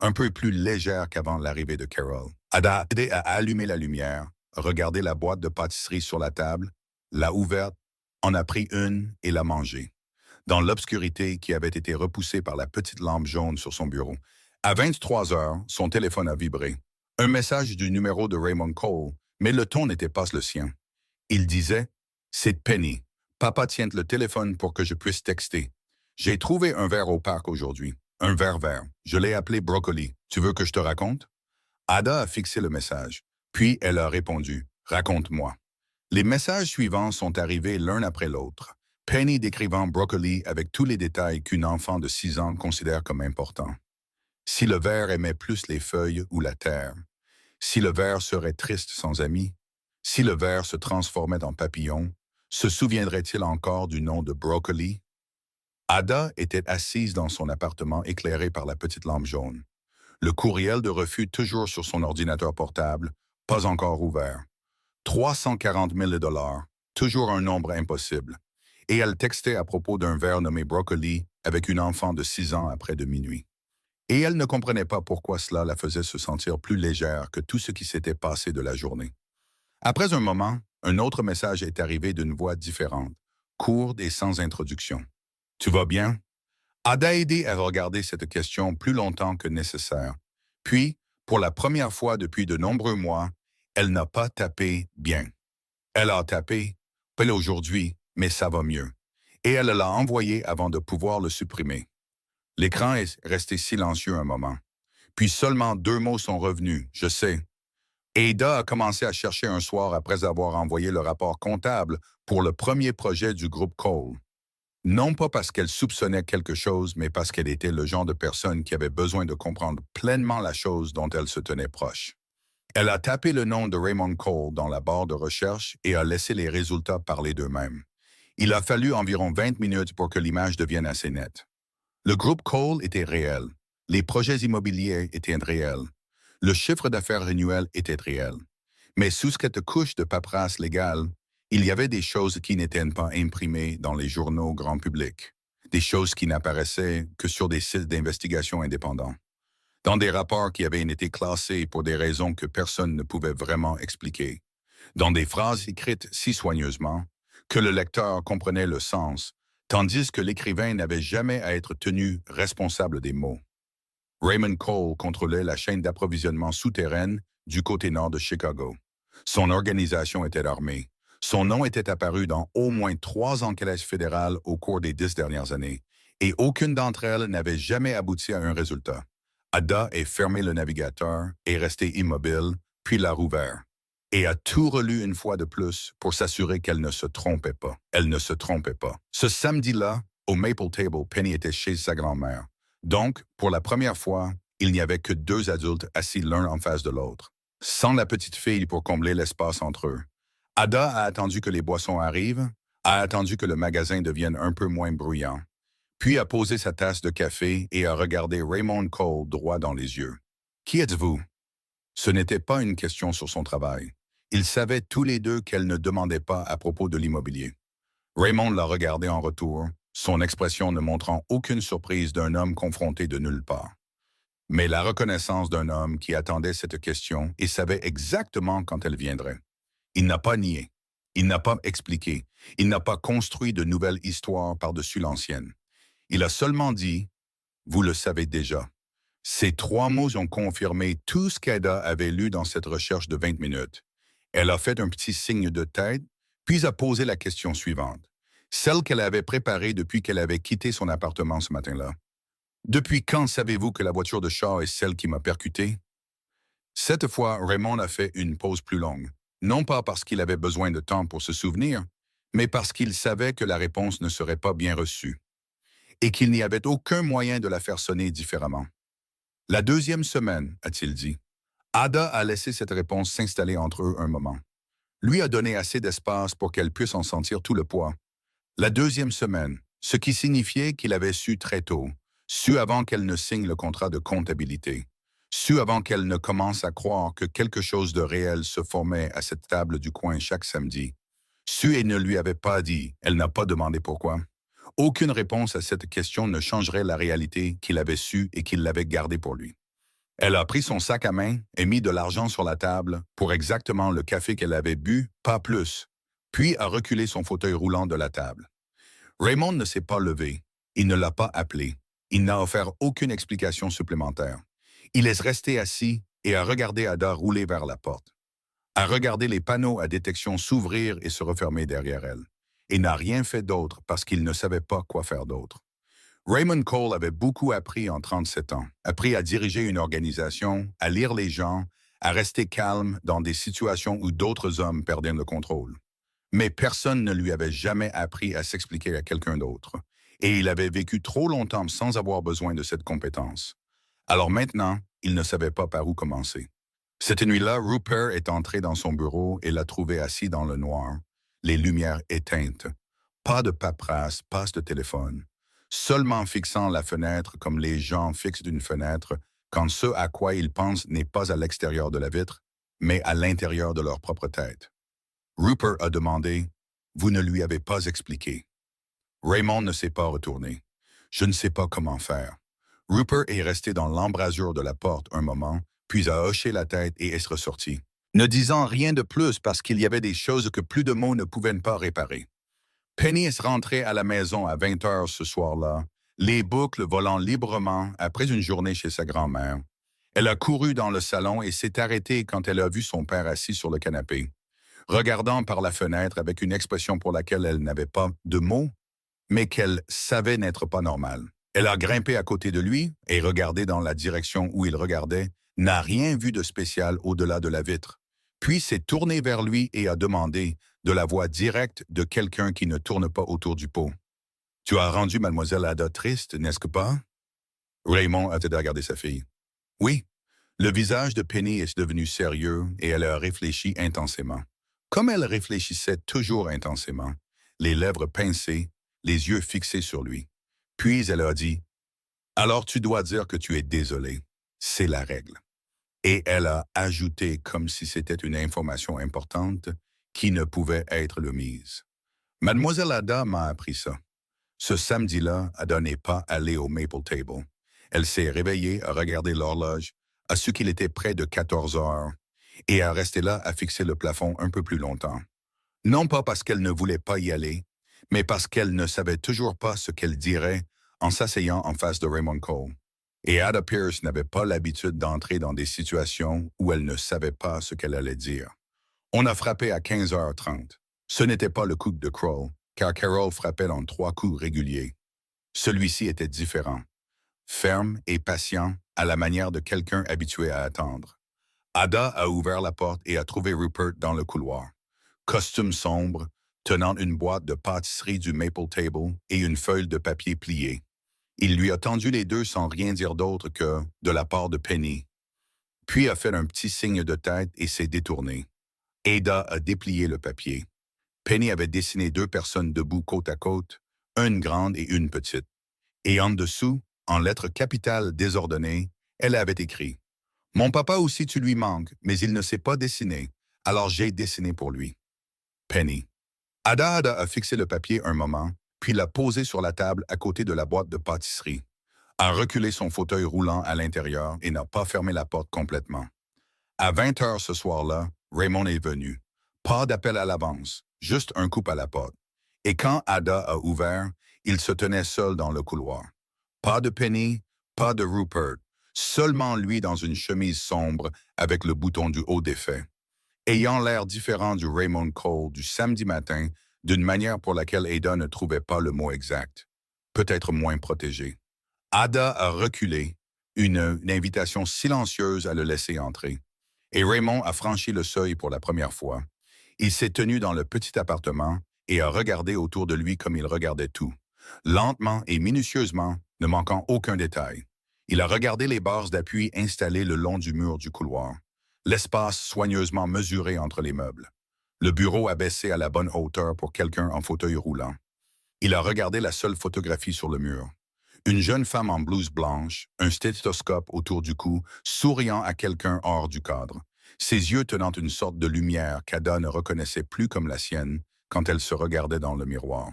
un peu plus légère qu'avant l'arrivée de Carol. Ada a aidé à allumer la lumière, regardé la boîte de pâtisserie sur la table, l'a ouverte, en a pris une et l'a mangée, dans l'obscurité qui avait été repoussée par la petite lampe jaune sur son bureau. À 23 heures, son téléphone a vibré. Un message du numéro de Raymond Cole, mais le ton n'était pas le sien. Il disait « C'est Penny. Papa tient le téléphone pour que je puisse texter. J'ai trouvé un verre au parc aujourd'hui. Un verre vert. Je l'ai appelé Broccoli. Tu veux que je te raconte? » Ada a fixé le message. Puis elle a répondu « Raconte-moi. » Les messages suivants sont arrivés l'un après l'autre. Penny décrivant Broccoli avec tous les détails qu'une enfant de 6 ans considère comme importants. Si le ver aimait plus les feuilles ou la terre. Si le ver serait triste sans amis. Si le ver se transformait en papillon. Se souviendrait-il encore du nom de Broccoli? Ada était assise dans son appartement éclairé par la petite lampe jaune. Le courriel de refus toujours sur son ordinateur portable, pas encore ouvert. 340 000 $, toujours un nombre impossible. Et elle textait à propos d'un ver nommé Broccoli avec une enfant de 6 ans après de minuit. Et elle ne comprenait pas pourquoi cela la faisait se sentir plus légère que tout ce qui s'était passé de la journée. Après un moment, un autre message est arrivé d'une voix différente, courte et sans introduction. « Tu vas bien? » Ada a aidé à regarder cette question plus longtemps que nécessaire. Puis, pour la première fois depuis de nombreux mois, elle n'a pas tapé « bien ». Elle a tapé « pas aujourd'hui, mais ça va mieux ». Et elle l'a envoyé avant de pouvoir le supprimer. L'écran est resté silencieux un moment. Puis seulement 2 mots sont revenus, je sais. Ada a commencé à chercher un soir après avoir envoyé le rapport comptable pour le premier projet du groupe Cole. Non pas parce qu'elle soupçonnait quelque chose, mais parce qu'elle était le genre de personne qui avait besoin de comprendre pleinement la chose dont elle se tenait proche. Elle a tapé le nom de Raymond Cole dans la barre de recherche et a laissé les résultats parler d'eux-mêmes. Il a fallu environ 20 minutes pour que l'image devienne assez nette. Le groupe Cole était réel. Les projets immobiliers étaient réels. Le chiffre d'affaires annuel était réel. Mais sous cette couche de paperasse légale, il y avait des choses qui n'étaient pas imprimées dans les journaux grand public, des choses qui n'apparaissaient que sur des sites d'investigation indépendants, dans des rapports qui avaient été classés pour des raisons que personne ne pouvait vraiment expliquer, dans des phrases écrites si soigneusement que le lecteur comprenait le sens, tandis que l'écrivain n'avait jamais à être tenu responsable des mots. Raymond Cole contrôlait la chaîne d'approvisionnement souterraine du côté nord de Chicago. Son organisation était armée. Son nom était apparu dans au moins 3 enquêtes fédérales au cours des 10 dernières années, et aucune d'entre elles n'avait jamais abouti à un résultat. Ada a fermé le navigateur, est resté immobile, puis l'a rouvert, et a tout relu une fois de plus pour s'assurer qu'elle ne se trompait pas. Elle ne se trompait pas. Ce samedi-là, au Maple Table, Penny était chez sa grand-mère. Donc, pour la première fois, il n'y avait que 2 adultes assis l'un en face de l'autre, sans la petite fille pour combler l'espace entre eux. Ada a attendu que les boissons arrivent, a attendu que le magasin devienne un peu moins bruyant, puis a posé sa tasse de café et a regardé Raymond Cole droit dans les yeux. « Qui êtes-vous » Ce n'était pas une question sur son travail. Ils savaient tous les deux qu'elle ne demandait pas à propos de l'immobilier. Raymond l'a regardé en retour, son expression ne montrant aucune surprise d'un homme confronté de nulle part. Mais la reconnaissance d'un homme qui attendait cette question et savait exactement quand elle viendrait. Il n'a pas nié, il n'a pas expliqué, il n'a pas construit de nouvelles histoires par-dessus l'ancienne. Il a seulement dit « Vous le savez déjà ». Ces 3 mots ont confirmé tout ce qu'Ada avait lu dans cette recherche de 20 minutes. Elle a fait un petit signe de tête, puis a posé la question suivante, celle qu'elle avait préparée depuis qu'elle avait quitté son appartement ce matin-là. « Depuis quand savez-vous que la voiture de char est celle qui m'a percuté ?» Cette fois, Raymond a fait une pause plus longue, non pas parce qu'il avait besoin de temps pour se souvenir, mais parce qu'il savait que la réponse ne serait pas bien reçue, et qu'il n'y avait aucun moyen de la faire sonner différemment. « La 2e semaine, a-t-il dit. Ada a laissé cette réponse s'installer entre eux un moment. Lui a donné assez d'espace pour qu'elle puisse en sentir tout le poids. La 2e semaine, ce qui signifiait qu'il avait su très tôt, su avant qu'elle ne signe le contrat de comptabilité, su avant qu'elle ne commence à croire que quelque chose de réel se formait à cette table du coin chaque samedi. Su et ne lui avait pas dit, elle n'a pas demandé pourquoi. Aucune réponse à cette question ne changerait la réalité qu'il avait su et qu'il l'avait gardée pour lui. Elle a pris son sac à main et mis de l'argent sur la table pour exactement le café qu'elle avait bu, pas plus, puis a reculé son fauteuil roulant de la table. Raymond ne s'est pas levé, il ne l'a pas appelé, il n'a offert aucune explication supplémentaire. Il est resté assis et a regardé Ada rouler vers la porte, a regardé les panneaux à détection s'ouvrir et se refermer derrière elle, et n'a rien fait d'autre parce qu'il ne savait pas quoi faire d'autre. Raymond Cole avait beaucoup appris en 37 ans, appris à diriger une organisation, à lire les gens, à rester calme dans des situations où d'autres hommes perdaient le contrôle. Mais personne ne lui avait jamais appris à s'expliquer à quelqu'un d'autre, et il avait vécu trop longtemps sans avoir besoin de cette compétence. Alors maintenant, il ne savait pas par où commencer. Cette nuit-là, Rupert est entré dans son bureau et l'a trouvé assis dans le noir, les lumières éteintes. Pas de paperasse, pas de téléphone. Seulement fixant la fenêtre comme les gens fixent une fenêtre quand ce à quoi ils pensent n'est pas à l'extérieur de la vitre, mais à l'intérieur de leur propre tête. Rupert a demandé « Vous ne lui avez pas expliqué ». Raymond ne s'est pas retourné. Je ne sais pas comment faire. Rupert est resté dans l'embrasure de la porte un moment, puis a hoché la tête et est ressorti, ne disant rien de plus parce qu'il y avait des choses que plus de mots ne pouvaient pas réparer. Penny est rentrée à la maison à 20 heures ce soir-là, les boucles volant librement après une journée chez sa grand-mère. Elle a couru dans le salon et s'est arrêtée quand elle a vu son père assis sur le canapé, regardant par la fenêtre avec une expression pour laquelle elle n'avait pas de mots, mais qu'elle savait n'être pas normale. Elle a grimpé à côté de lui et regardé dans la direction où il regardait, n'a rien vu de spécial au-delà de la vitre, puis s'est tournée vers lui et a demandé, de la voix directe de quelqu'un qui ne tourne pas autour du pot. « Tu as rendu mademoiselle Ada triste, n'est-ce pas? » Raymond a regardé sa fille. « Oui. » Le visage de Penny est devenu sérieux et elle a réfléchi intensément. Comme elle réfléchissait toujours intensément, les lèvres pincées, les yeux fixés sur lui. Puis elle a dit « Alors tu dois dire que tu es désolé. C'est la règle. » Et elle a ajouté comme si c'était une information importante qui ne pouvait être omise. Mademoiselle Ada m'a appris ça. Ce samedi-là, Ada n'est pas allée au Maple Table. Elle s'est réveillée, a regardé l'horloge, a su qu'il était près de 14 heures, et a resté là à fixer le plafond un peu plus longtemps. Non pas parce qu'elle ne voulait pas y aller, mais parce qu'elle ne savait toujours pas ce qu'elle dirait en s'asseyant en face de Raymond Cole. Et Ada Pierce n'avait pas l'habitude d'entrer dans des situations où elle ne savait pas ce qu'elle allait dire. On a frappé à 15h30. Ce n'était pas le coup de Kroll, car Carol frappait en 3 coups réguliers. Celui-ci était différent, ferme et patient à la manière de quelqu'un habitué à attendre. Ada a ouvert la porte et a trouvé Rupert dans le couloir. Costume sombre, tenant une boîte de pâtisserie du Maple Table et une feuille de papier pliée. Il lui a tendu les deux sans rien dire d'autre que « de la part de Penny », puis a fait un petit signe de tête et s'est détourné. Ada a déplié le papier. Penny avait dessiné 2 personnes debout côte à côte, une grande et une petite. Et en dessous, en lettres capitales désordonnées, elle avait écrit « Mon papa aussi tu lui manques, mais il ne sait pas dessiner, alors j'ai dessiné pour lui. » Penny. Ada a fixé le papier un moment, puis l'a posé sur la table à côté de la boîte de pâtisserie, a reculé son fauteuil roulant à l'intérieur et n'a pas fermé la porte complètement. À 20h ce soir-là, Raymond est venu. Pas d'appel à l'avance, juste un coup à la porte. Et quand Ada a ouvert, il se tenait seul dans le couloir. Pas de Penny, pas de Rupert, seulement lui dans une chemise sombre avec le bouton du haut défait. Ayant l'air différent du Raymond Cole du samedi matin, d'une manière pour laquelle Ada ne trouvait pas le mot exact. Peut-être moins protégé. Ada a reculé, une invitation silencieuse à le laisser entrer. Et Raymond a franchi le seuil pour la première fois. Il s'est tenu dans le petit appartement et a regardé autour de lui comme il regardait tout, lentement et minutieusement, ne manquant aucun détail. Il a regardé les barres d'appui installées le long du mur du couloir, l'espace soigneusement mesuré entre les meubles, le bureau abaissé à la bonne hauteur pour quelqu'un en fauteuil roulant. Il a regardé la seule photographie sur le mur. Une jeune femme en blouse blanche, un stéthoscope autour du cou, souriant à quelqu'un hors du cadre, ses yeux tenant une sorte de lumière qu'Ada ne reconnaissait plus comme la sienne quand elle se regardait dans le miroir.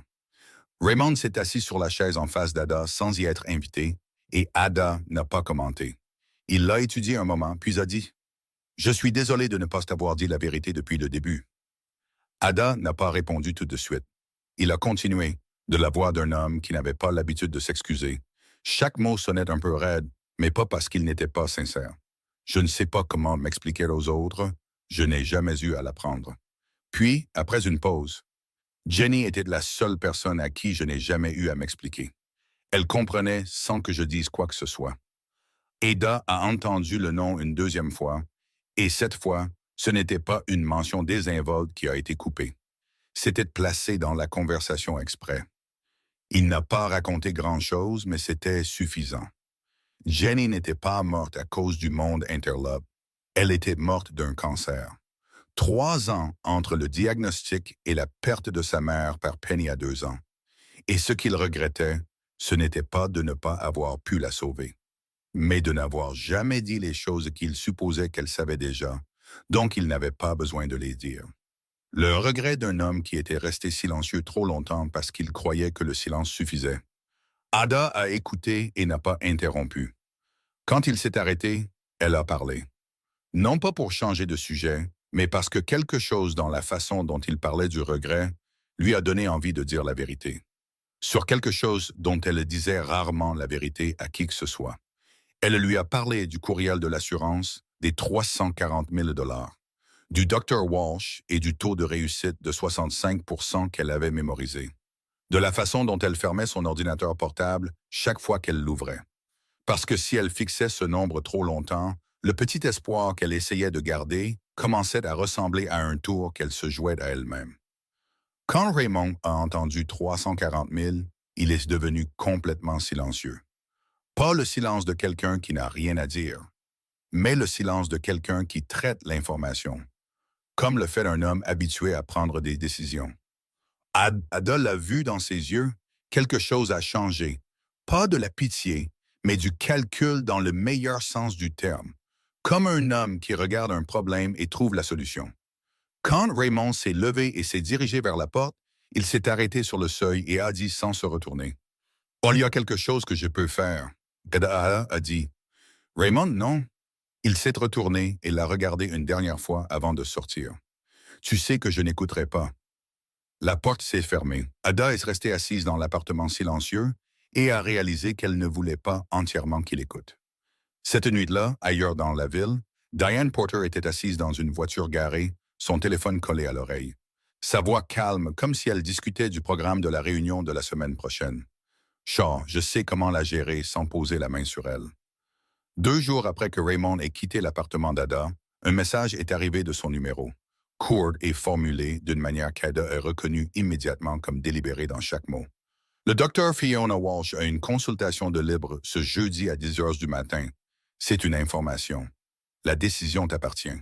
Raymond s'est assis sur la chaise en face d'Ada sans y être invité, et Ada n'a pas commenté. Il l'a étudié un moment, puis a dit « Je suis désolé de ne pas t'avoir dit la vérité depuis le début. » Ada n'a pas répondu tout de suite. Il a continué, de la voix d'un homme qui n'avait pas l'habitude de s'excuser. Chaque mot sonnait un peu raide, mais pas parce qu'il n'était pas sincère. Je ne sais pas comment m'expliquer aux autres, je n'ai jamais eu à l'apprendre. Puis, après une pause, Jenny était la seule personne à qui je n'ai jamais eu à m'expliquer. Elle comprenait sans que je dise quoi que ce soit. Ada a entendu le nom une deuxième fois, et cette fois, ce n'était pas une mention désinvolte qui a été coupée. C'était placé dans la conversation exprès. Il n'a pas raconté grand-chose, mais c'était suffisant. Jenny n'était pas morte à cause du monde interlope. Elle était morte d'un cancer. 3 ans entre le diagnostic et la perte de sa mère par Penny à 2 ans. Et ce qu'il regrettait, ce n'était pas de ne pas avoir pu la sauver, mais de n'avoir jamais dit les choses qu'il supposait qu'elle savait déjà, donc il n'avait pas besoin de les dire. Le regret d'un homme qui était resté silencieux trop longtemps parce qu'il croyait que le silence suffisait. Ada a écouté et n'a pas interrompu. Quand il s'est arrêté, elle a parlé. Non pas pour changer de sujet, mais parce que quelque chose dans la façon dont il parlait du regret lui a donné envie de dire la vérité. Sur quelque chose dont elle disait rarement la vérité à qui que ce soit. Elle lui a parlé du courriel de l'assurance, des 340 000 $, du Dr. Walsh et du taux de réussite de 65% qu'elle avait mémorisé, de la façon dont elle fermait son ordinateur portable chaque fois qu'elle l'ouvrait. Parce que si elle fixait ce nombre trop longtemps, le petit espoir qu'elle essayait de garder commençait à ressembler à un tour qu'elle se jouait à elle-même. Quand Raymond a entendu 340 000, il est devenu complètement silencieux. Pas le silence de quelqu'un qui n'a rien à dire, mais le silence de quelqu'un qui traite l'information, comme le fait un homme habitué à prendre des décisions. Ada l'a vu dans ses yeux, quelque chose a changé. Pas de la pitié, mais du calcul dans le meilleur sens du terme. Comme un homme qui regarde un problème et trouve la solution. Quand Raymond s'est levé et s'est dirigé vers la porte, il s'est arrêté sur le seuil et a dit sans se retourner. « Oh, il y a quelque chose que je peux faire. » Ada a dit. « Raymond, non. » Il s'est retourné et l'a regardé une dernière fois avant de sortir. « Tu sais que je n'écouterai pas. » La porte s'est fermée. Ada est restée assise dans l'appartement silencieux et a réalisé qu'elle ne voulait pas entièrement qu'il écoute. Cette nuit-là, ailleurs dans la ville, Diane Porter était assise dans une voiture garée, son téléphone collé à l'oreille. Sa voix calme, comme si elle discutait du programme de la réunion de la semaine prochaine. Shaw, je sais comment la gérer sans poser la main sur elle. 2 jours après que Raymond ait quitté l'appartement d'Ada, un message est arrivé de son numéro. Court et formulé d'une manière qu'Ada a reconnue immédiatement comme délibérée dans chaque mot. Le docteur Fiona Walsh a une consultation de libre ce jeudi à 10 heures du matin. C'est une information. La décision t'appartient.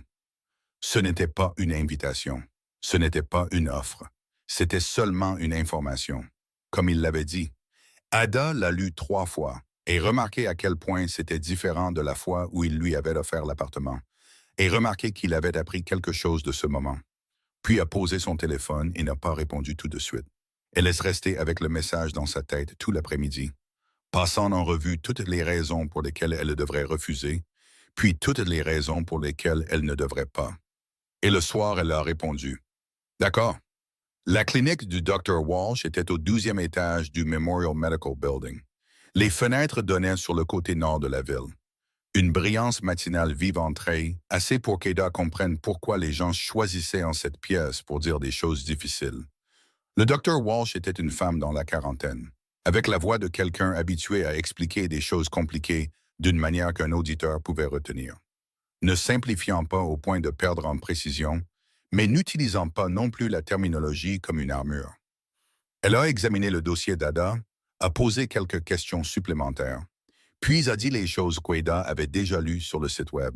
Ce n'était pas une invitation. Ce n'était pas une offre. C'était seulement une information. Comme il l'avait dit. Ada l'a lu 3 fois et remarqué à quel point c'était différent de la fois où il lui avait offert l'appartement, et remarqué qu'il avait appris quelque chose de ce moment. Puis a posé son téléphone et n'a pas répondu tout de suite. Elle laisse rester avec le message dans sa tête tout l'après-midi, passant en revue toutes les raisons pour lesquelles elle devrait refuser, puis toutes les raisons pour lesquelles elle ne devrait pas. Et le soir, elle a répondu. D'accord. La clinique du Dr. Walsh était au 12e étage du Memorial Medical Building. Les fenêtres donnaient sur le côté nord de la ville. Une brillance matinale vive-entrée, assez pour qu'Ada comprenne pourquoi les gens choisissaient en cette pièce pour dire des choses difficiles. Le Dr. Walsh était une femme dans la quarantaine, avec la voix de quelqu'un habitué à expliquer des choses compliquées d'une manière qu'un auditeur pouvait retenir. Ne simplifiant pas au point de perdre en précision, mais n'utilisant pas non plus la terminologie comme une armure. Elle a examiné le dossier d'Ada, a posé quelques questions supplémentaires, puis a dit les choses qu'Ada avait déjà lues sur le site web.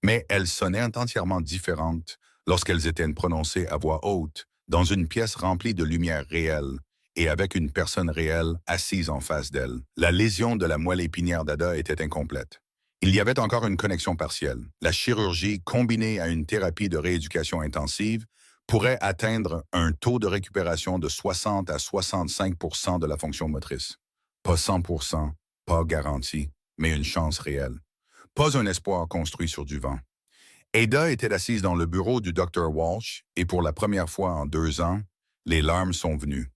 Mais elles sonnaient entièrement différentes lorsqu'elles étaient prononcées à voix haute, dans une pièce remplie de lumière réelle et avec une personne réelle assise en face d'elle. La lésion de la moelle épinière d'Ada était incomplète. Il y avait encore une connexion partielle. La chirurgie, combinée à une thérapie de rééducation intensive, pourrait atteindre un taux de récupération de 60 à 65% de la fonction motrice. Pas 100%, pas garanti, mais une chance réelle. Pas un espoir construit sur du vent. Ada était assise dans le bureau du Dr. Walsh et pour la première fois en 2 ans, les larmes sont venues.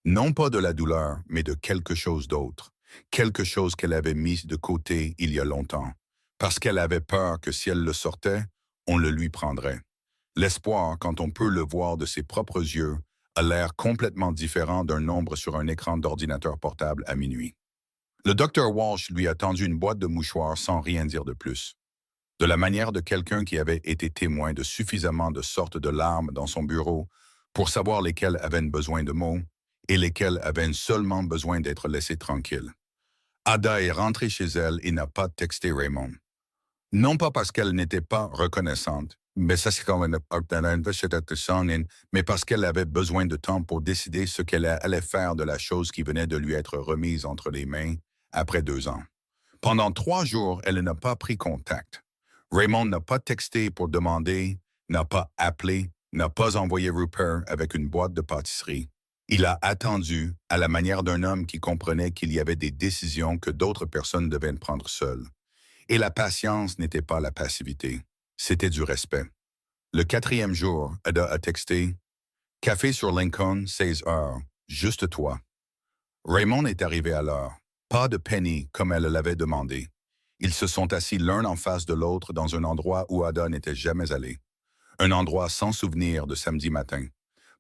Non pas de la douleur, mais de quelque chose d'autre. Quelque chose qu'elle avait mis de côté il y a longtemps, parce qu'elle avait peur que si elle le sortait, on le lui prendrait. L'espoir, quand on peut le voir de ses propres yeux, a l'air complètement différent d'un nombre sur un écran d'ordinateur portable à minuit. Le Dr. Walsh lui a tendu une boîte de mouchoirs sans rien dire de plus. De la manière de quelqu'un qui avait été témoin de suffisamment de sortes de larmes dans son bureau pour savoir lesquelles avaient besoin de mots et lesquelles avaient seulement besoin d'être laissées tranquilles. Ada est rentrée chez elle et n'a pas texté Raymond. Non pas parce qu'elle n'était pas reconnaissante, mais ça c'est comme mais parce qu'elle avait besoin de temps pour décider ce qu'elle allait faire de la chose qui venait de lui être remise entre les mains après 2 ans. Pendant 3 jours, elle n'a pas pris contact. Raymond n'a pas texté pour demander, n'a pas appelé, n'a pas envoyé Rupert avec une boîte de pâtisserie. Il a attendu, à la manière d'un homme qui comprenait qu'il y avait des décisions que d'autres personnes devaient prendre seules. Et la patience n'était pas la passivité, c'était du respect. Le 4e jour, Ada a texté « Café sur Lincoln, 16 heures, juste toi ». Raymond est arrivé à l'heure. Pas de Penny comme elle l'avait demandé. Ils se sont assis l'un en face de l'autre dans un endroit où Ada n'était jamais allée. Un endroit sans souvenir de samedi matin.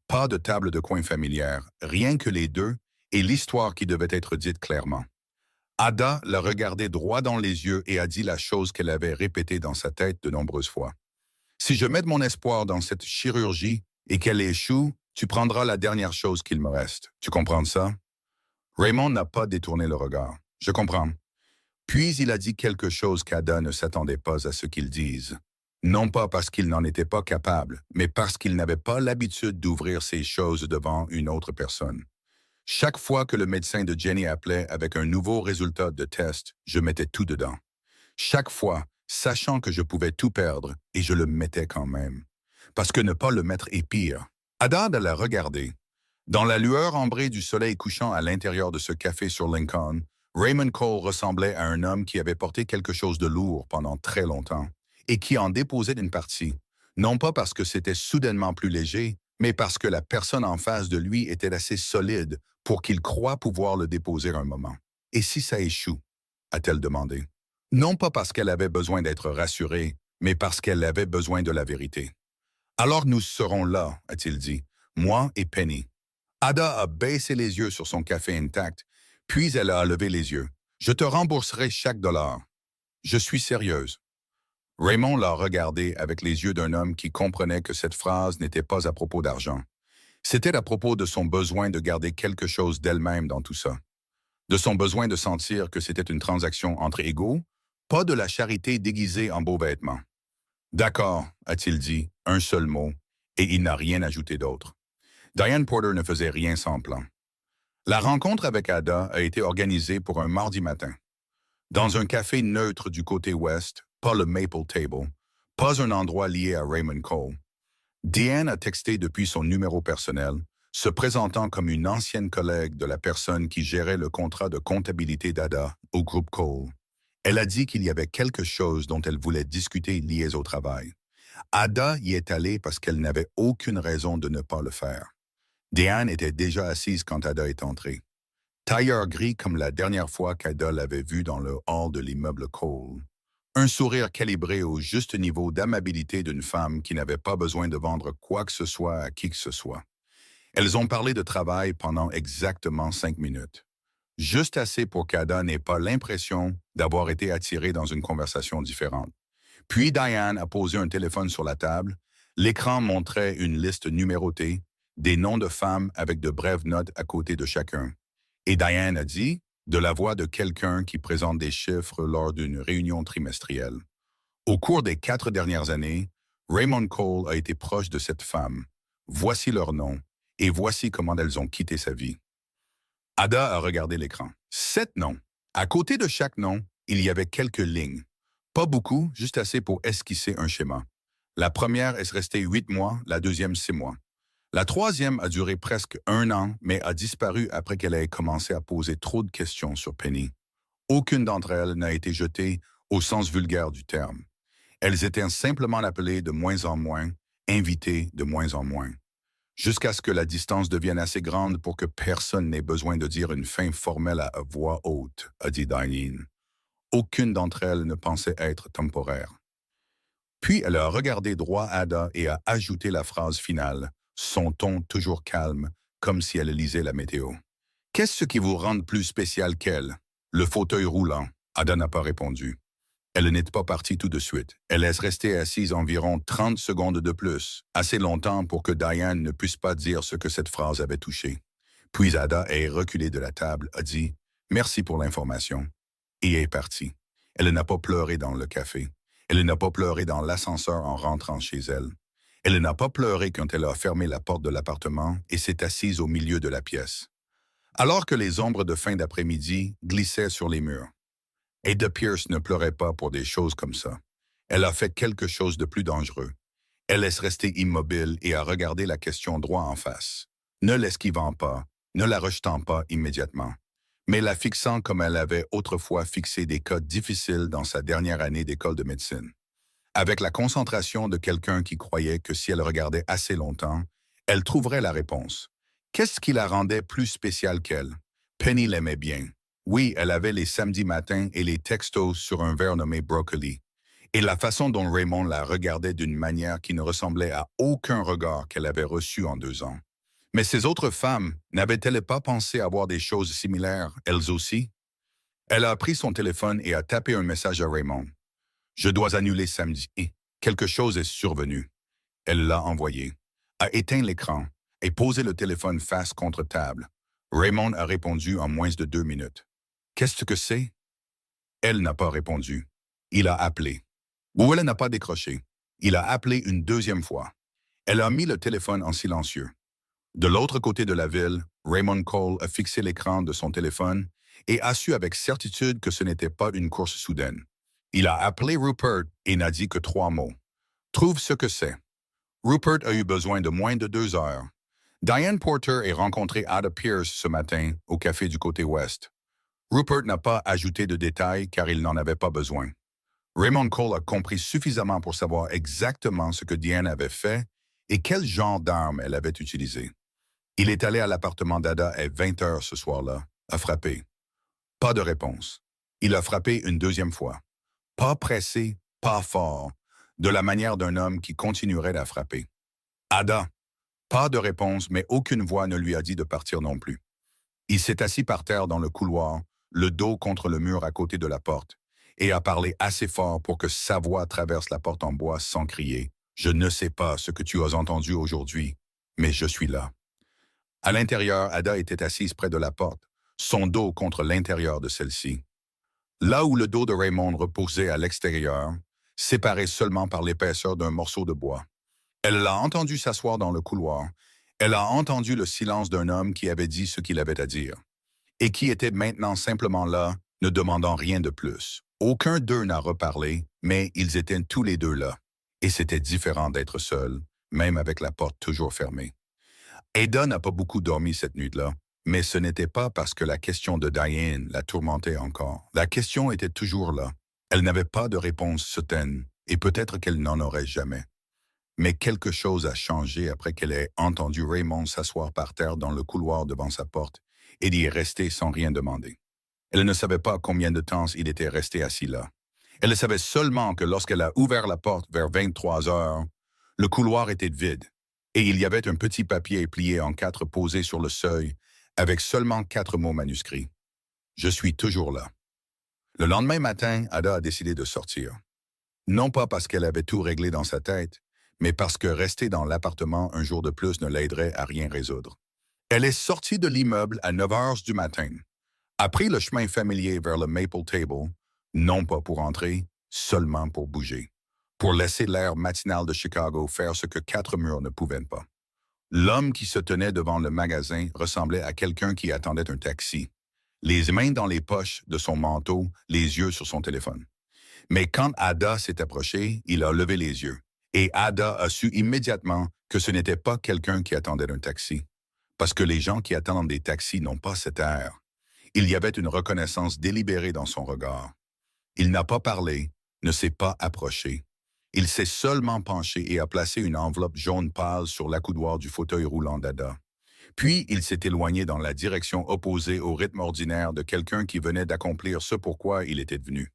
Pas de table de coin familière, rien que les deux et l'histoire qui devait être dite clairement. Ada l'a regardé droit dans les yeux et a dit la chose qu'elle avait répétée dans sa tête de nombreuses fois. Si je mets de mon espoir dans cette chirurgie et qu'elle échoue, tu prendras la dernière chose qu'il me reste. Tu comprends ça? Raymond n'a pas détourné le regard. Je comprends. Puis il a dit quelque chose qu'Ada ne s'attendait pas à ce qu'il dise. Non pas parce qu'il n'en était pas capable, mais parce qu'il n'avait pas l'habitude d'ouvrir ces choses devant une autre personne. Chaque fois que le médecin de Jenny appelait avec un nouveau résultat de test, je mettais tout dedans. Chaque fois, sachant que je pouvais tout perdre, et je le mettais quand même. Parce que ne pas le mettre est pire. Ada l'a regardé. Dans la lueur ambrée du soleil couchant à l'intérieur de ce café sur Lincoln, Raymond Cole ressemblait à un homme qui avait porté quelque chose de lourd pendant très longtemps et qui en déposait une partie, non pas parce que c'était soudainement plus léger, mais parce que la personne en face de lui était assez solide pour qu'il croie pouvoir le déposer un moment. Et si ça échoue? A-t-elle demandé. Non pas parce qu'elle avait besoin d'être rassurée, mais parce qu'elle avait besoin de la vérité. Alors nous serons là, a-t-il dit, moi et Penny. Ada a baissé les yeux sur son café intact, puis elle a levé les yeux. Je te rembourserai chaque dollar. Je suis sérieuse. Raymond l'a regardé avec les yeux d'un homme qui comprenait que cette phrase n'était pas à propos d'argent. C'était à propos de son besoin de garder quelque chose d'elle-même dans tout ça. De son besoin de sentir que c'était une transaction entre égaux, pas de la charité déguisée en beaux vêtements. D'accord, a-t-il dit, un seul mot, et il n'a rien ajouté d'autre. Diane Porter ne faisait rien sans plan. La rencontre avec Ada a été organisée pour un mardi matin. Dans un café neutre du côté ouest, pas le Maple Table, pas un endroit lié à Raymond Cole. Diane a texté depuis son numéro personnel, se présentant comme une ancienne collègue de la personne qui gérait le contrat de comptabilité d'Ada au groupe Cole. Elle a dit qu'il y avait quelque chose dont elle voulait discuter lié au travail. Ada y est allée parce qu'elle n'avait aucune raison de ne pas le faire. Diane était déjà assise quand Ada est entrée. Tailleur gris comme la dernière fois qu'Ada l'avait vue dans le hall de l'immeuble Cole. Un sourire calibré au juste niveau d'amabilité d'une femme qui n'avait pas besoin de vendre quoi que ce soit à qui que ce soit. Elles ont parlé de travail pendant exactement 5 minutes. Juste assez pour qu'Ada n'ait pas l'impression d'avoir été attirée dans une conversation différente. Puis Diane a posé un téléphone sur la table. L'écran montrait une liste numérotée, des noms de femmes avec de brèves notes à côté de chacun. Et Diane a dit, de la voix de quelqu'un qui présente des chiffres lors d'une réunion trimestrielle. Au cours des 4 dernières années, Raymond Cole a été proche de cette femme. Voici leur nom, et voici comment elles ont quitté sa vie. Ada a regardé l'écran. 7 noms. À côté de chaque nom, il y avait quelques lignes. Pas beaucoup, juste assez pour esquisser un schéma. La première est restée 8 mois, la deuxième 6 mois. La troisième a duré presque 1 an, mais a disparu après qu'elle ait commencé à poser trop de questions sur Penny. Aucune d'entre elles n'a été jetée au sens vulgaire du terme. Elles étaient simplement appelées de moins en moins, invitées de moins en moins. Jusqu'à ce que la distance devienne assez grande pour que personne n'ait besoin de dire une fin formelle à voix haute, a dit Diane. Aucune d'entre elles ne pensait être temporaire. Puis elle a regardé droit Ada et a ajouté la phrase finale, son ton toujours calme, comme si elle lisait la météo. Qu'est-ce qui vous rend plus spécial qu'elle? Le fauteuil roulant. Ada n'a pas répondu. Elle n'est pas partie tout de suite. Elle laisse rester assise environ 30 secondes de plus, assez longtemps pour que Diane ne puisse pas dire ce que cette phrase avait touché. Puis Ada est reculée de la table, a dit « Merci pour l'information » et est partie. Elle n'a pas pleuré dans le café. Elle n'a pas pleuré dans l'ascenseur en rentrant chez elle. Elle n'a pas pleuré quand elle a fermé la porte de l'appartement et s'est assise au milieu de la pièce. Alors que les ombres de fin d'après-midi glissaient sur les murs. Ada Pierce ne pleurait pas pour des choses comme ça. Elle a fait quelque chose de plus dangereux. Elle laisse rester immobile et a regardé la question droit en face, ne l'esquivant pas, ne la rejetant pas immédiatement, mais la fixant comme elle avait autrefois fixé des cas difficiles dans sa dernière année d'école de médecine. Avec la concentration de quelqu'un qui croyait que si elle regardait assez longtemps, elle trouverait la réponse. Qu'est-ce qui la rendait plus spéciale qu'elle? Penny l'aimait bien. Oui, elle avait les samedis matins et les textos sur un verre nommé Broccoli. Et la façon dont Raymond la regardait d'une manière qui ne ressemblait à aucun regard qu'elle avait reçu en 2 ans. Mais ces autres femmes, n'avaient-elles pas pensé avoir des choses similaires, elles aussi? Elle a pris son téléphone et a tapé un message à Raymond. « Je dois annuler samedi. Quelque chose est survenu. » Elle l'a envoyé, a éteint l'écran et posé le téléphone face contre table. Raymond a répondu en moins de 2 minutes. « Qu'est-ce que c'est? » Elle n'a pas répondu. Il a appelé. Ou elle n'a pas décroché. Il a appelé une 2e fois. Elle a mis le téléphone en silencieux. De l'autre côté de la ville, Raymond Cole a fixé l'écran de son téléphone et a su avec certitude que ce n'était pas une course soudaine. Il a appelé Rupert et n'a dit que 3 mots. « Trouve ce que c'est. » Rupert a eu besoin de moins de 2 heures. Diane Porter a rencontré Ada Pierce ce matin au café du côté ouest. Rupert n'a pas ajouté de détails car il n'en avait pas besoin. Raymond Cole a compris suffisamment pour savoir exactement ce que Diane avait fait Et quel genre d'arme elle avait utilisé? Il est allé à l'appartement d'Ada à 20 heures ce soir-là, a frappé. Pas de réponse. Il a frappé une deuxième fois. Pas pressé, pas fort, de la manière d'un homme qui continuerait à frapper. Ada. Pas de réponse, mais aucune voix ne lui a dit de partir non plus. Il s'est assis par terre dans le couloir, le dos contre le mur à côté de la porte, et a parlé assez fort pour que sa voix traverse la porte en bois sans crier. Je ne sais pas ce que tu as entendu aujourd'hui, mais je suis là. À l'intérieur, Ada était assise près de la porte, son dos contre l'intérieur de celle-ci. Là où le dos de Raymond reposait à l'extérieur, séparé seulement par l'épaisseur d'un morceau de bois. Elle l'a entendu s'asseoir dans le couloir. Elle a entendu le silence d'un homme qui avait dit ce qu'il avait à dire, et qui était maintenant simplement là, ne demandant rien de plus. Aucun d'eux n'a reparlé, mais ils étaient tous les deux là. Et c'était différent d'être seul, même avec la porte toujours fermée. Ada n'a pas beaucoup dormi cette nuit-là, mais ce n'était pas parce que la question de Diane la tourmentait encore. La question était toujours là. Elle n'avait pas de réponse certaine, et peut-être qu'elle n'en aurait jamais. Mais quelque chose a changé après qu'elle ait entendu Raymond s'asseoir par terre dans le couloir devant sa porte et d'y rester sans rien demander. Elle ne savait pas combien de temps il était resté assis là. Elle savait seulement que lorsqu'elle a ouvert la porte vers 23 heures, le couloir était vide et il y avait un petit papier plié en 4 posé sur le seuil avec seulement 4 mots manuscrits. « Je suis toujours là ». Le lendemain matin, Ada a décidé de sortir. Non pas parce qu'elle avait tout réglé dans sa tête, mais parce que rester dans l'appartement un jour de plus ne l'aiderait à rien résoudre. Elle est sortie de l'immeuble à 9 heures du matin, a pris le chemin familier vers le Maple Table, non pas pour entrer, seulement pour bouger, pour laisser l'air matinal de Chicago faire ce que 4 murs ne pouvaient pas. L'homme qui se tenait devant le magasin ressemblait à quelqu'un qui attendait un taxi, les mains dans les poches de son manteau, les yeux sur son téléphone. Mais quand Ada s'est approchée, il a levé les yeux. Et Ada a su immédiatement que ce n'était pas quelqu'un qui attendait un taxi. Parce que les gens qui attendent des taxis n'ont pas cet air. Il y avait une reconnaissance délibérée dans son regard. Il n'a pas parlé, ne s'est pas approché. Il s'est seulement penché et a placé une enveloppe jaune pâle sur l'accoudoir du fauteuil roulant d'Ada. Puis il s'est éloigné dans la direction opposée au rythme ordinaire de quelqu'un qui venait d'accomplir ce pourquoi il était venu.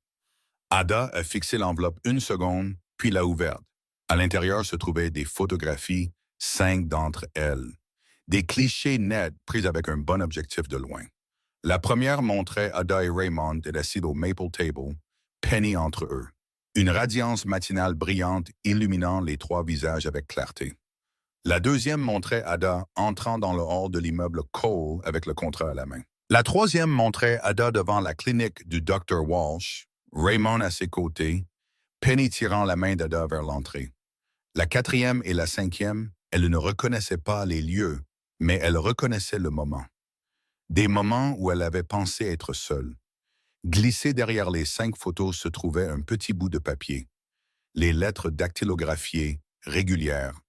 Ada a fixé l'enveloppe une seconde, puis l'a ouverte. À l'intérieur se trouvaient des photographies, 5 d'entre elles. Des clichés nets pris avec un bon objectif de loin. La première montrait Ada et Raymond assis au Maple Table, Penny entre eux. Une radiance matinale brillante illuminant les 3 visages avec clarté. La deuxième montrait Ada entrant dans le hall de l'immeuble Cole avec le contrat à la main. La troisième montrait Ada devant la clinique du Dr. Walsh, Raymond à ses côtés, Penny tirant la main d'Ada vers l'entrée. La quatrième et la cinquième, elle ne reconnaissait pas les lieux, mais elle reconnaissait le moment. Des moments où elle avait pensé être seule. Glissé derrière les 5 photos se trouvait un petit bout de papier. Les lettres dactylographiées, régulières.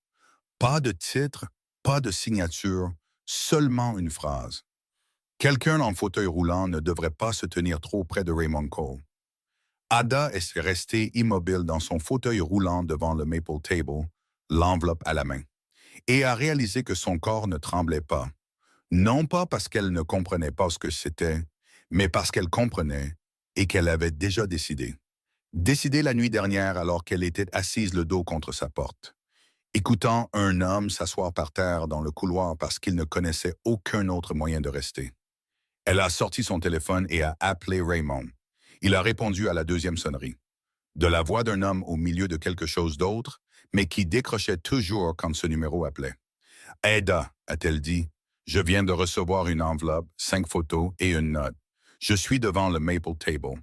Pas de titre, pas de signature, seulement une phrase. Quelqu'un en fauteuil roulant ne devrait pas se tenir trop près de Raymond Cole. Ada est restée immobile dans son fauteuil roulant devant le Maple Table, l'enveloppe à la main, et a réalisé que son corps ne tremblait pas. Non pas parce qu'elle ne comprenait pas ce que c'était, mais parce qu'elle comprenait et qu'elle avait déjà décidé. Décidé la nuit dernière alors qu'elle était assise le dos contre sa porte, écoutant un homme s'asseoir par terre dans le couloir parce qu'il ne connaissait aucun autre moyen de rester. Elle a sorti son téléphone et a appelé Raymond. Il a répondu à la deuxième sonnerie. De la voix d'un homme au milieu de quelque chose d'autre, mais qui décrochait toujours quand ce numéro appelait. « Ada », a-t-elle dit, « je viens de recevoir une enveloppe, 5 photos et une note. Je suis devant le Maple Table. »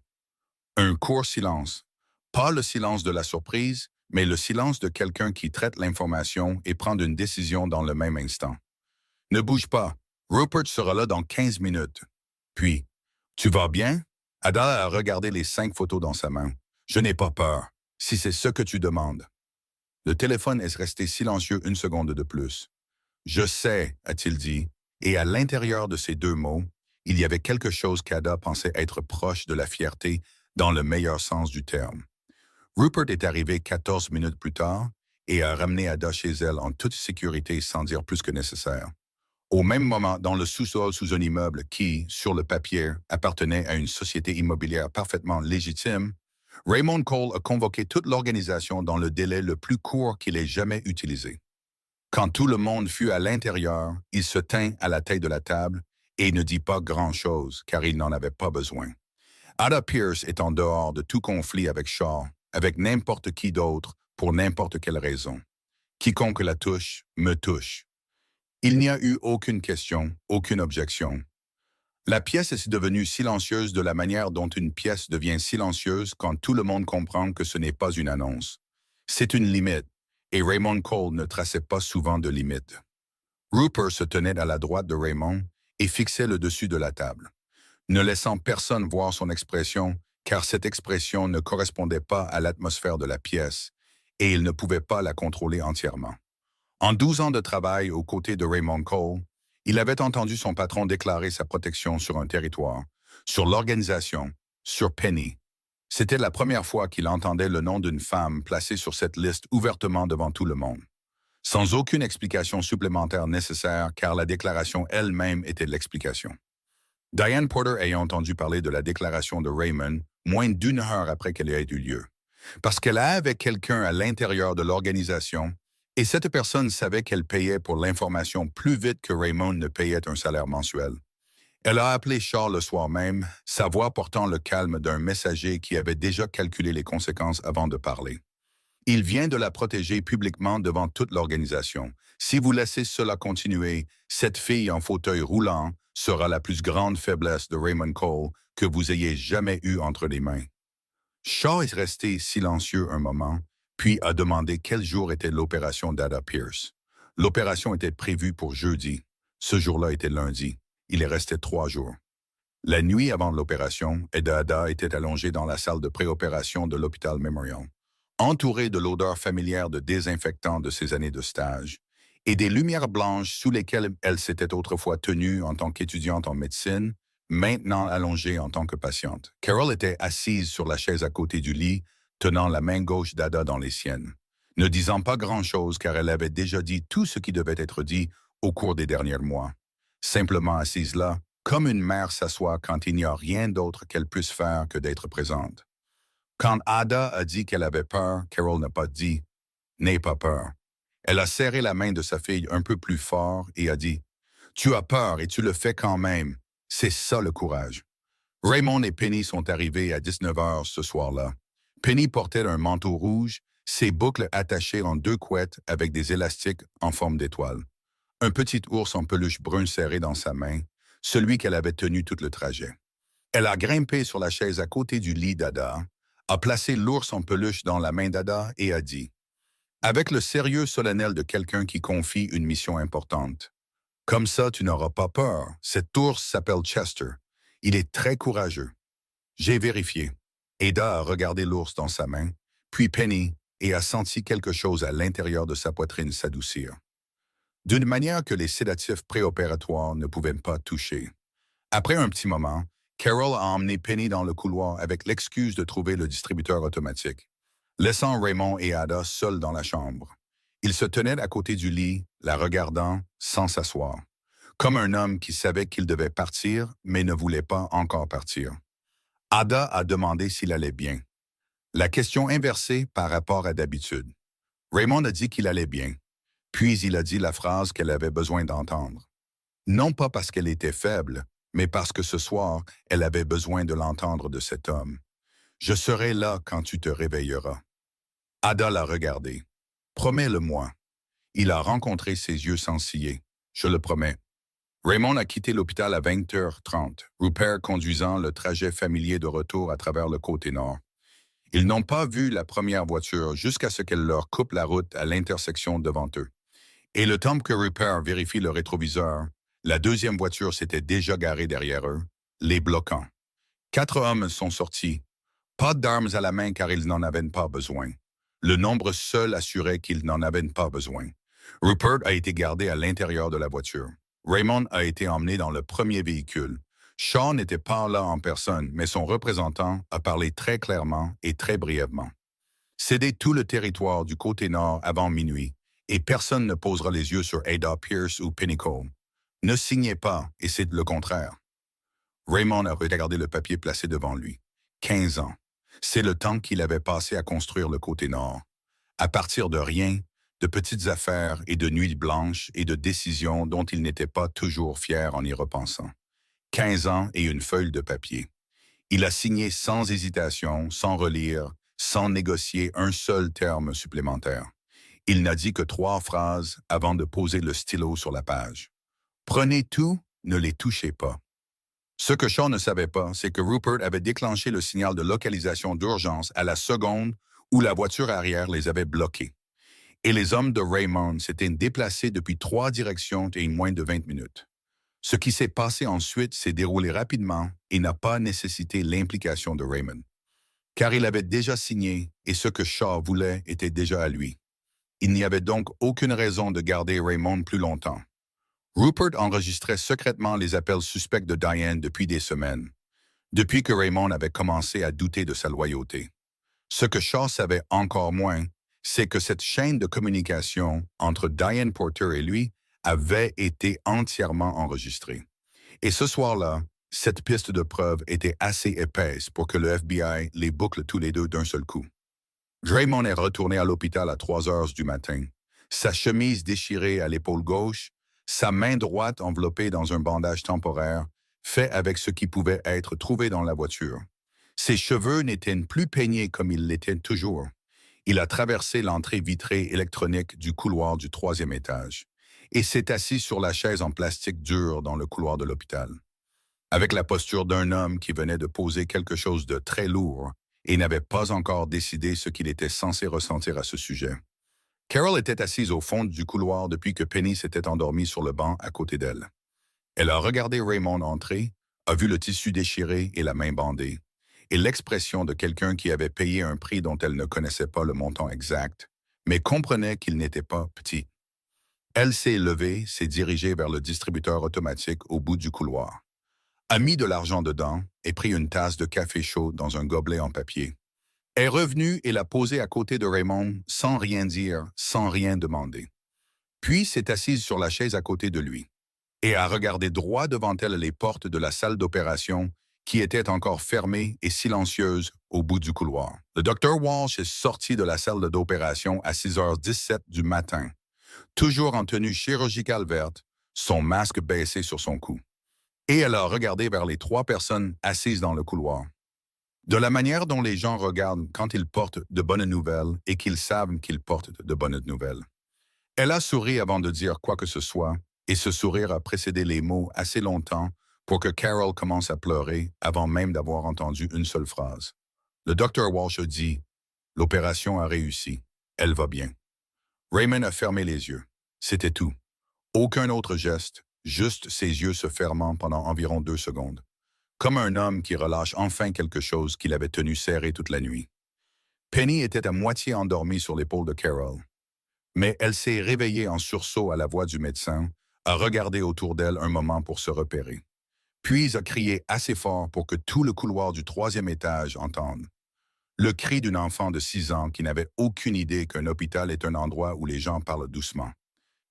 Un court silence. Pas le silence de la surprise, mais le silence de quelqu'un qui traite l'information et prend une décision dans le même instant. « Ne bouge pas. Rupert sera là dans 15 minutes. » Puis, « Tu vas bien? » Ada a regardé les 5 photos dans sa main. « Je n'ai pas peur, si c'est ce que tu demandes. » Le téléphone est resté silencieux une seconde de plus. « Je sais, » a-t-il dit, et à l'intérieur de ces 2 mots, il y avait quelque chose qu'Ada pensait être proche de la fierté dans le meilleur sens du terme. Rupert est arrivé 14 minutes plus tard et a ramené Ada chez elle en toute sécurité sans dire plus que nécessaire. Au même moment, dans le sous-sol sous un immeuble qui, sur le papier, appartenait à une société immobilière parfaitement légitime, Raymond Cole a convoqué toute l'organisation dans le délai le plus court qu'il ait jamais utilisé. Quand tout le monde fut à l'intérieur, il se tint à la tête de la table et ne dit pas grand-chose, car il n'en avait pas besoin. Ada Pierce est en dehors de tout conflit avec Shaw, avec n'importe qui d'autre, pour n'importe quelle raison. Quiconque la touche, me touche. Il n'y a eu aucune question, aucune objection. La pièce est devenue silencieuse de la manière dont une pièce devient silencieuse quand tout le monde comprend que ce n'est pas une annonce. C'est une limite, et Raymond Cole ne traçait pas souvent de limite. Rupert se tenait à la droite de Raymond et fixait le dessus de la table, ne laissant personne voir son expression, car cette expression ne correspondait pas à l'atmosphère de la pièce, et il ne pouvait pas la contrôler entièrement. En 12 ans de travail aux côtés de Raymond Cole, il avait entendu son patron déclarer sa protection sur un territoire, sur l'organisation, sur Penny. C'était la première fois qu'il entendait le nom d'une femme placée sur cette liste ouvertement devant tout le monde, sans aucune explication supplémentaire nécessaire car la déclaration elle-même était l'explication. Diane Porter ayant entendu parler de la déclaration de Raymond moins d'une heure après qu'elle ait eu lieu, parce qu'elle avait quelqu'un à l'intérieur de l'organisation et cette personne savait qu'elle payait pour l'information plus vite que Raymond ne payait un salaire mensuel. Elle a appelé Shaw le soir même, sa voix portant le calme d'un messager qui avait déjà calculé les conséquences avant de parler. Il vient de la protéger publiquement devant toute l'organisation. Si vous laissez cela continuer, cette fille en fauteuil roulant sera la plus grande faiblesse de Raymond Cole que vous ayez jamais eue entre les mains. Shaw est resté silencieux un moment, puis a demandé quel jour était l'opération d'Ada Pierce. L'opération était prévue pour jeudi. Ce jour-là était lundi. Il est resté 3 jours. La nuit avant l'opération, Ada était allongée dans la salle de préopération de l'hôpital Memorial, entourée de l'odeur familière de désinfectant de ses années de stage et des lumières blanches sous lesquelles elle s'était autrefois tenue en tant qu'étudiante en médecine, maintenant allongée en tant que patiente. Carol était assise sur la chaise à côté du lit, tenant la main gauche d'Ada dans les siennes, ne disant pas grand-chose car elle avait déjà dit tout ce qui devait être dit au cours des derniers mois. Simplement assise là, comme une mère s'assoit quand il n'y a rien d'autre qu'elle puisse faire que d'être présente. Quand Ada a dit qu'elle avait peur, Carol n'a pas dit « N'aie pas peur ». Elle a serré la main de sa fille un peu plus fort et a dit « Tu as peur et tu le fais quand même. C'est ça le courage. » Raymond et Penny sont arrivés à 19 heures ce soir-là. Penny portait un manteau rouge, ses boucles attachées en 2 couettes avec des élastiques en forme d'étoile. Un petit ours en peluche brun serré dans sa main, celui qu'elle avait tenu tout le trajet. Elle a grimpé sur la chaise à côté du lit d'Ada, a placé l'ours en peluche dans la main d'Ada et a dit « Avec le sérieux solennel de quelqu'un qui confie une mission importante. Comme ça, tu n'auras pas peur. Cet ours s'appelle Chester. Il est très courageux. » J'ai vérifié. Ada a regardé l'ours dans sa main, puis Penny, et a senti quelque chose à l'intérieur de sa poitrine s'adoucir. D'une manière que les sédatifs préopératoires ne pouvaient pas toucher. Après un petit moment, Carol a emmené Penny dans le couloir avec l'excuse de trouver le distributeur automatique, laissant Raymond et Ada seuls dans la chambre. Ils se tenaient à côté du lit, la regardant, sans s'asseoir, comme un homme qui savait qu'il devait partir, mais ne voulait pas encore partir. Ada a demandé s'il allait bien. La question inversée par rapport à d'habitude. Raymond a dit qu'il allait bien, puis il a dit la phrase qu'elle avait besoin d'entendre. Non pas parce qu'elle était faible, mais parce que ce soir, elle avait besoin de l'entendre de cet homme. « Je serai là quand tu te réveilleras. » Ada l'a regardé. « Promets-le-moi. » Il a rencontré ses yeux sans ciller. « Je le promets. » Raymond a quitté l'hôpital à 20h30, Rupert conduisant le trajet familier de retour à travers le côté nord. Ils n'ont pas vu la première voiture jusqu'à ce qu'elle leur coupe la route à l'intersection devant eux. Et le temps que Rupert vérifie le rétroviseur, la deuxième voiture s'était déjà garée derrière eux, les bloquant. 4 hommes sont sortis. Pas d'armes à la main car ils n'en avaient pas besoin. Le nombre seul assurait qu'ils n'en avaient pas besoin. Rupert a été gardé à l'intérieur de la voiture. Raymond a été emmené dans le premier véhicule. Shaw n'était pas là en personne, mais son représentant a parlé très clairement et très brièvement. Cédez tout le territoire du côté nord avant minuit, et personne ne posera les yeux sur Ada Pierce ou Penny Cole. Ne signez pas, et c'est le contraire. Raymond a regardé le papier placé devant lui. 15 ans. C'est le temps qu'il avait passé à construire le côté nord. À partir de rien, de petites affaires et de nuits blanches et de décisions dont il n'était pas toujours fier en y repensant. 15 ans et une feuille de papier. Il a signé sans hésitation, sans relire, sans négocier un seul terme supplémentaire. Il n'a dit que 3 phrases avant de poser le stylo sur la page. Prenez tout, ne les touchez pas. Ce que Shaw ne savait pas, c'est que Rupert avait déclenché le signal de localisation d'urgence à la seconde où la voiture arrière les avait bloqués. Et les hommes de Raymond s'étaient déplacés depuis 3 directions et moins de 20 minutes. Ce qui s'est passé ensuite s'est déroulé rapidement et n'a pas nécessité l'implication de Raymond. Car il avait déjà signé et ce que Shaw voulait était déjà à lui. Il n'y avait donc aucune raison de garder Raymond plus longtemps. Rupert enregistrait secrètement les appels suspects de Diane depuis des semaines, depuis que Raymond avait commencé à douter de sa loyauté. Ce que Shaw savait encore moins, c'est que cette chaîne de communication entre Diane Porter et lui avait été entièrement enregistrée. Et ce soir-là, cette piste de preuve était assez épaisse pour que le FBI les boucle tous les deux d'un seul coup. Raymond est retourné à l'hôpital à 3 heures du matin, sa chemise déchirée à l'épaule gauche, sa main droite enveloppée dans un bandage temporaire, fait avec ce qui pouvait être trouvé dans la voiture. Ses cheveux n'étaient plus peignés comme ils l'étaient toujours. Il a traversé l'entrée vitrée électronique du couloir du 3e étage et s'est assis sur la chaise en plastique dur dans le couloir de l'hôpital. Avec la posture d'un homme qui venait de poser quelque chose de très lourd et n'avait pas encore décidé ce qu'il était censé ressentir à ce sujet. Carol était assise au fond du couloir depuis que Penny s'était endormie sur le banc à côté d'elle. Elle a regardé Raymond entrer, a vu le tissu déchiré et la main bandée, et l'expression de quelqu'un qui avait payé un prix dont elle ne connaissait pas le montant exact, mais comprenait qu'il n'était pas petit. Elle s'est levée, s'est dirigée vers le distributeur automatique au bout du couloir, a mis de l'argent dedans et pris une tasse de café chaud dans un gobelet en papier. Est revenue et l'a posée à côté de Raymond sans rien dire, sans rien demander. Puis s'est assise sur la chaise à côté de lui et a regardé droit devant elle les portes de la salle d'opération qui étaient encore fermées et silencieuses au bout du couloir. Le Dr. Walsh est sorti de la salle d'opération à 6h17 du matin, toujours en tenue chirurgicale verte, son masque baissé sur son cou. Et elle a regardé vers les 3 personnes assises dans le couloir. De la manière dont les gens regardent quand ils portent de bonnes nouvelles et qu'ils savent qu'ils portent de bonnes nouvelles. Elle a souri avant de dire quoi que ce soit, et ce sourire a précédé les mots assez longtemps pour que Carol commence à pleurer avant même d'avoir entendu une seule phrase. Le Dr. Walsh a dit « L'opération a réussi. Elle va bien. » Raymond a fermé les yeux. C'était tout. Aucun autre geste, juste ses yeux se fermant pendant environ 2 secondes. Comme un homme qui relâche enfin quelque chose qu'il avait tenu serré toute la nuit. Penny était à moitié endormie sur l'épaule de Carol. Mais elle s'est réveillée en sursaut à la voix du médecin, a regardé autour d'elle un moment pour se repérer. Puis a crié assez fort pour que tout le couloir du 3e étage entende. Le cri d'une enfant de 6 ans qui n'avait aucune idée qu'un hôpital est un endroit où les gens parlent doucement.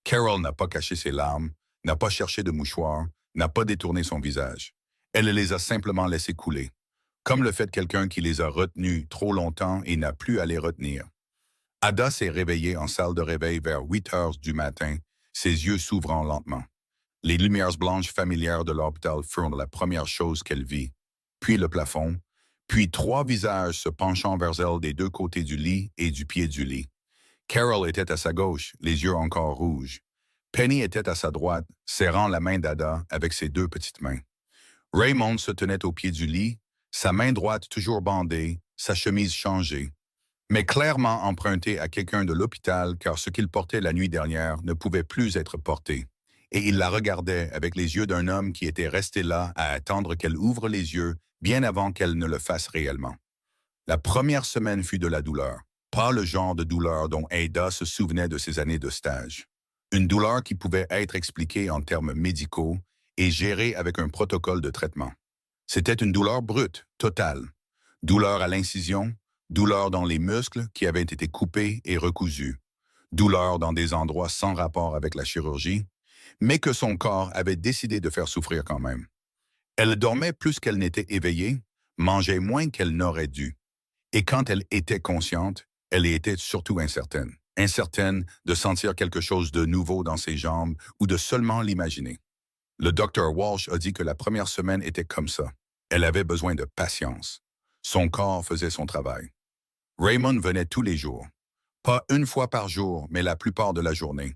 Carol n'a pas caché ses larmes, n'a pas cherché de mouchoir, n'a pas détourné son visage. Elle les a simplement laissés couler, comme le fait quelqu'un qui les a retenus trop longtemps et n'a plus à les retenir. Ada s'est réveillée en salle de réveil vers 8 heures du matin, ses yeux s'ouvrant lentement. Les lumières blanches familières de l'hôpital furent la première chose qu'elle vit, puis le plafond, puis 3 visages se penchant vers elle des 2 côtés du lit et du pied du lit. Carol était à sa gauche, les yeux encore rouges. Penny était à sa droite, serrant la main d'Ada avec ses 2 petites mains. Raymond se tenait au pied du lit, sa main droite toujours bandée, sa chemise changée, mais clairement empruntée à quelqu'un de l'hôpital car ce qu'il portait la nuit dernière ne pouvait plus être porté. Et il la regardait avec les yeux d'un homme qui était resté là à attendre qu'elle ouvre les yeux bien avant qu'elle ne le fasse réellement. La première semaine fut de la douleur, pas le genre de douleur dont Ada se souvenait de ses années de stage. Une douleur qui pouvait être expliquée en termes médicaux et gérée avec un protocole de traitement. C'était une douleur brute, totale. Douleur à l'incision, douleur dans les muscles qui avaient été coupés et recousus, douleur dans des endroits sans rapport avec la chirurgie, mais que son corps avait décidé de faire souffrir quand même. Elle dormait plus qu'elle n'était éveillée, mangeait moins qu'elle n'aurait dû. Et quand elle était consciente, elle était surtout incertaine. Incertaine de sentir quelque chose de nouveau dans ses jambes ou de seulement l'imaginer. Le docteur Walsh a dit que la première semaine était comme ça. Elle avait besoin de patience. Son corps faisait son travail. Raymond venait tous les jours. Pas une fois par jour, mais la plupart de la journée.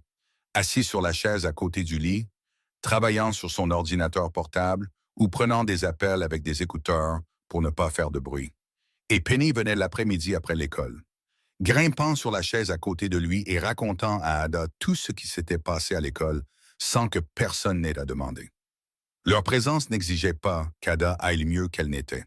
Assis sur la chaise à côté du lit, travaillant sur son ordinateur portable ou prenant des appels avec des écouteurs pour ne pas faire de bruit. Et Penny venait l'après-midi après l'école, grimpant sur la chaise à côté de lui et racontant à Ada tout ce qui s'était passé à l'école sans que personne n'ait à demander. Leur présence n'exigeait pas qu'Ada aille mieux qu'elle n'était.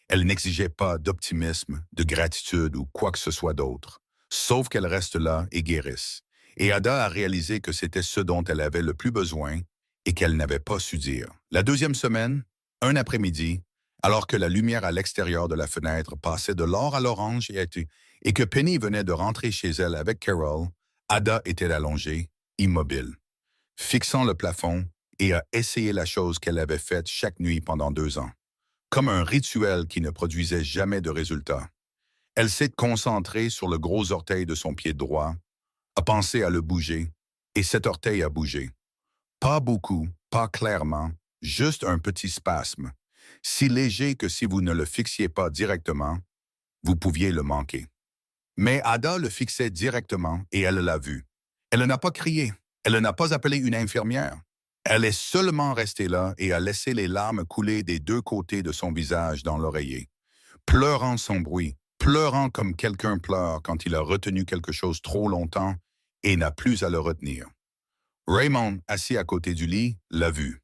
Elle n'exigeait pas d'optimisme, de gratitude ou quoi que ce soit d'autre, sauf qu'elle reste là et guérisse. Et Ada a réalisé que c'était ce dont elle avait le plus besoin et qu'elle n'avait pas su dire. La deuxième semaine, un après-midi, alors que la lumière à l'extérieur de la fenêtre passait de l'or à l'orange et que Penny venait de rentrer chez elle avec Carol, Ada était allongée, immobile, fixant le plafond et a essayé la chose qu'elle avait faite chaque nuit pendant 2 ans. Comme un rituel qui ne produisait jamais de résultat. Elle s'est concentrée sur le gros orteil de son pied droit, a pensé à le bouger, et cet orteil a bougé. Pas beaucoup, pas clairement, juste un petit spasme, si léger que si vous ne le fixiez pas directement, vous pouviez le manquer. Mais Ada le fixait directement et elle l'a vu. Elle n'a pas crié, elle n'a pas appelé une infirmière. Elle est seulement restée là et a laissé les larmes couler des deux côtés de son visage dans l'oreiller, pleurant sans bruit, pleurant comme quelqu'un pleure quand il a retenu quelque chose trop longtemps et n'a plus à le retenir. Raymond, assis à côté du lit, l'a vu,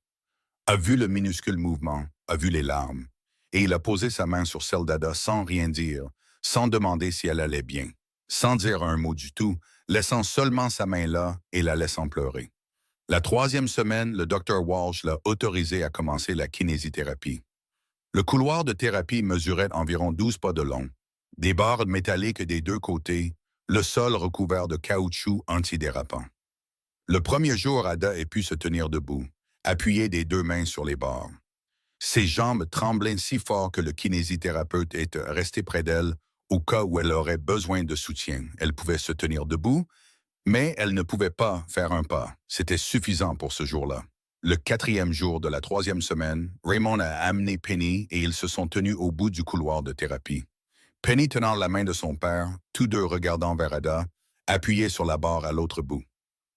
a vu le minuscule mouvement, a vu les larmes, et il a posé sa main sur celle d'Ada sans rien dire, sans demander si elle allait bien, sans dire un mot du tout, laissant seulement sa main là et la laissant pleurer. La troisième semaine, le docteur Walsh l'a autorisé à commencer la kinésithérapie. Le couloir de thérapie mesurait environ 12 pas de long, des barres métalliques des deux côtés, le sol recouvert de caoutchouc antidérapant. Le premier jour, Ada a pu se tenir debout, appuyée des deux mains sur les barres. Ses jambes tremblaient si fort que le kinésithérapeute était resté près d'elle au cas où elle aurait besoin de soutien. Elle pouvait se tenir debout, mais elle ne pouvait pas faire un pas. C'était suffisant pour ce jour-là. Le quatrième jour de la troisième semaine, Raymond a amené Penny et ils se sont tenus au bout du couloir de thérapie. Penny tenant la main de son père, tous deux regardant vers Ada, appuyés sur la barre à l'autre bout.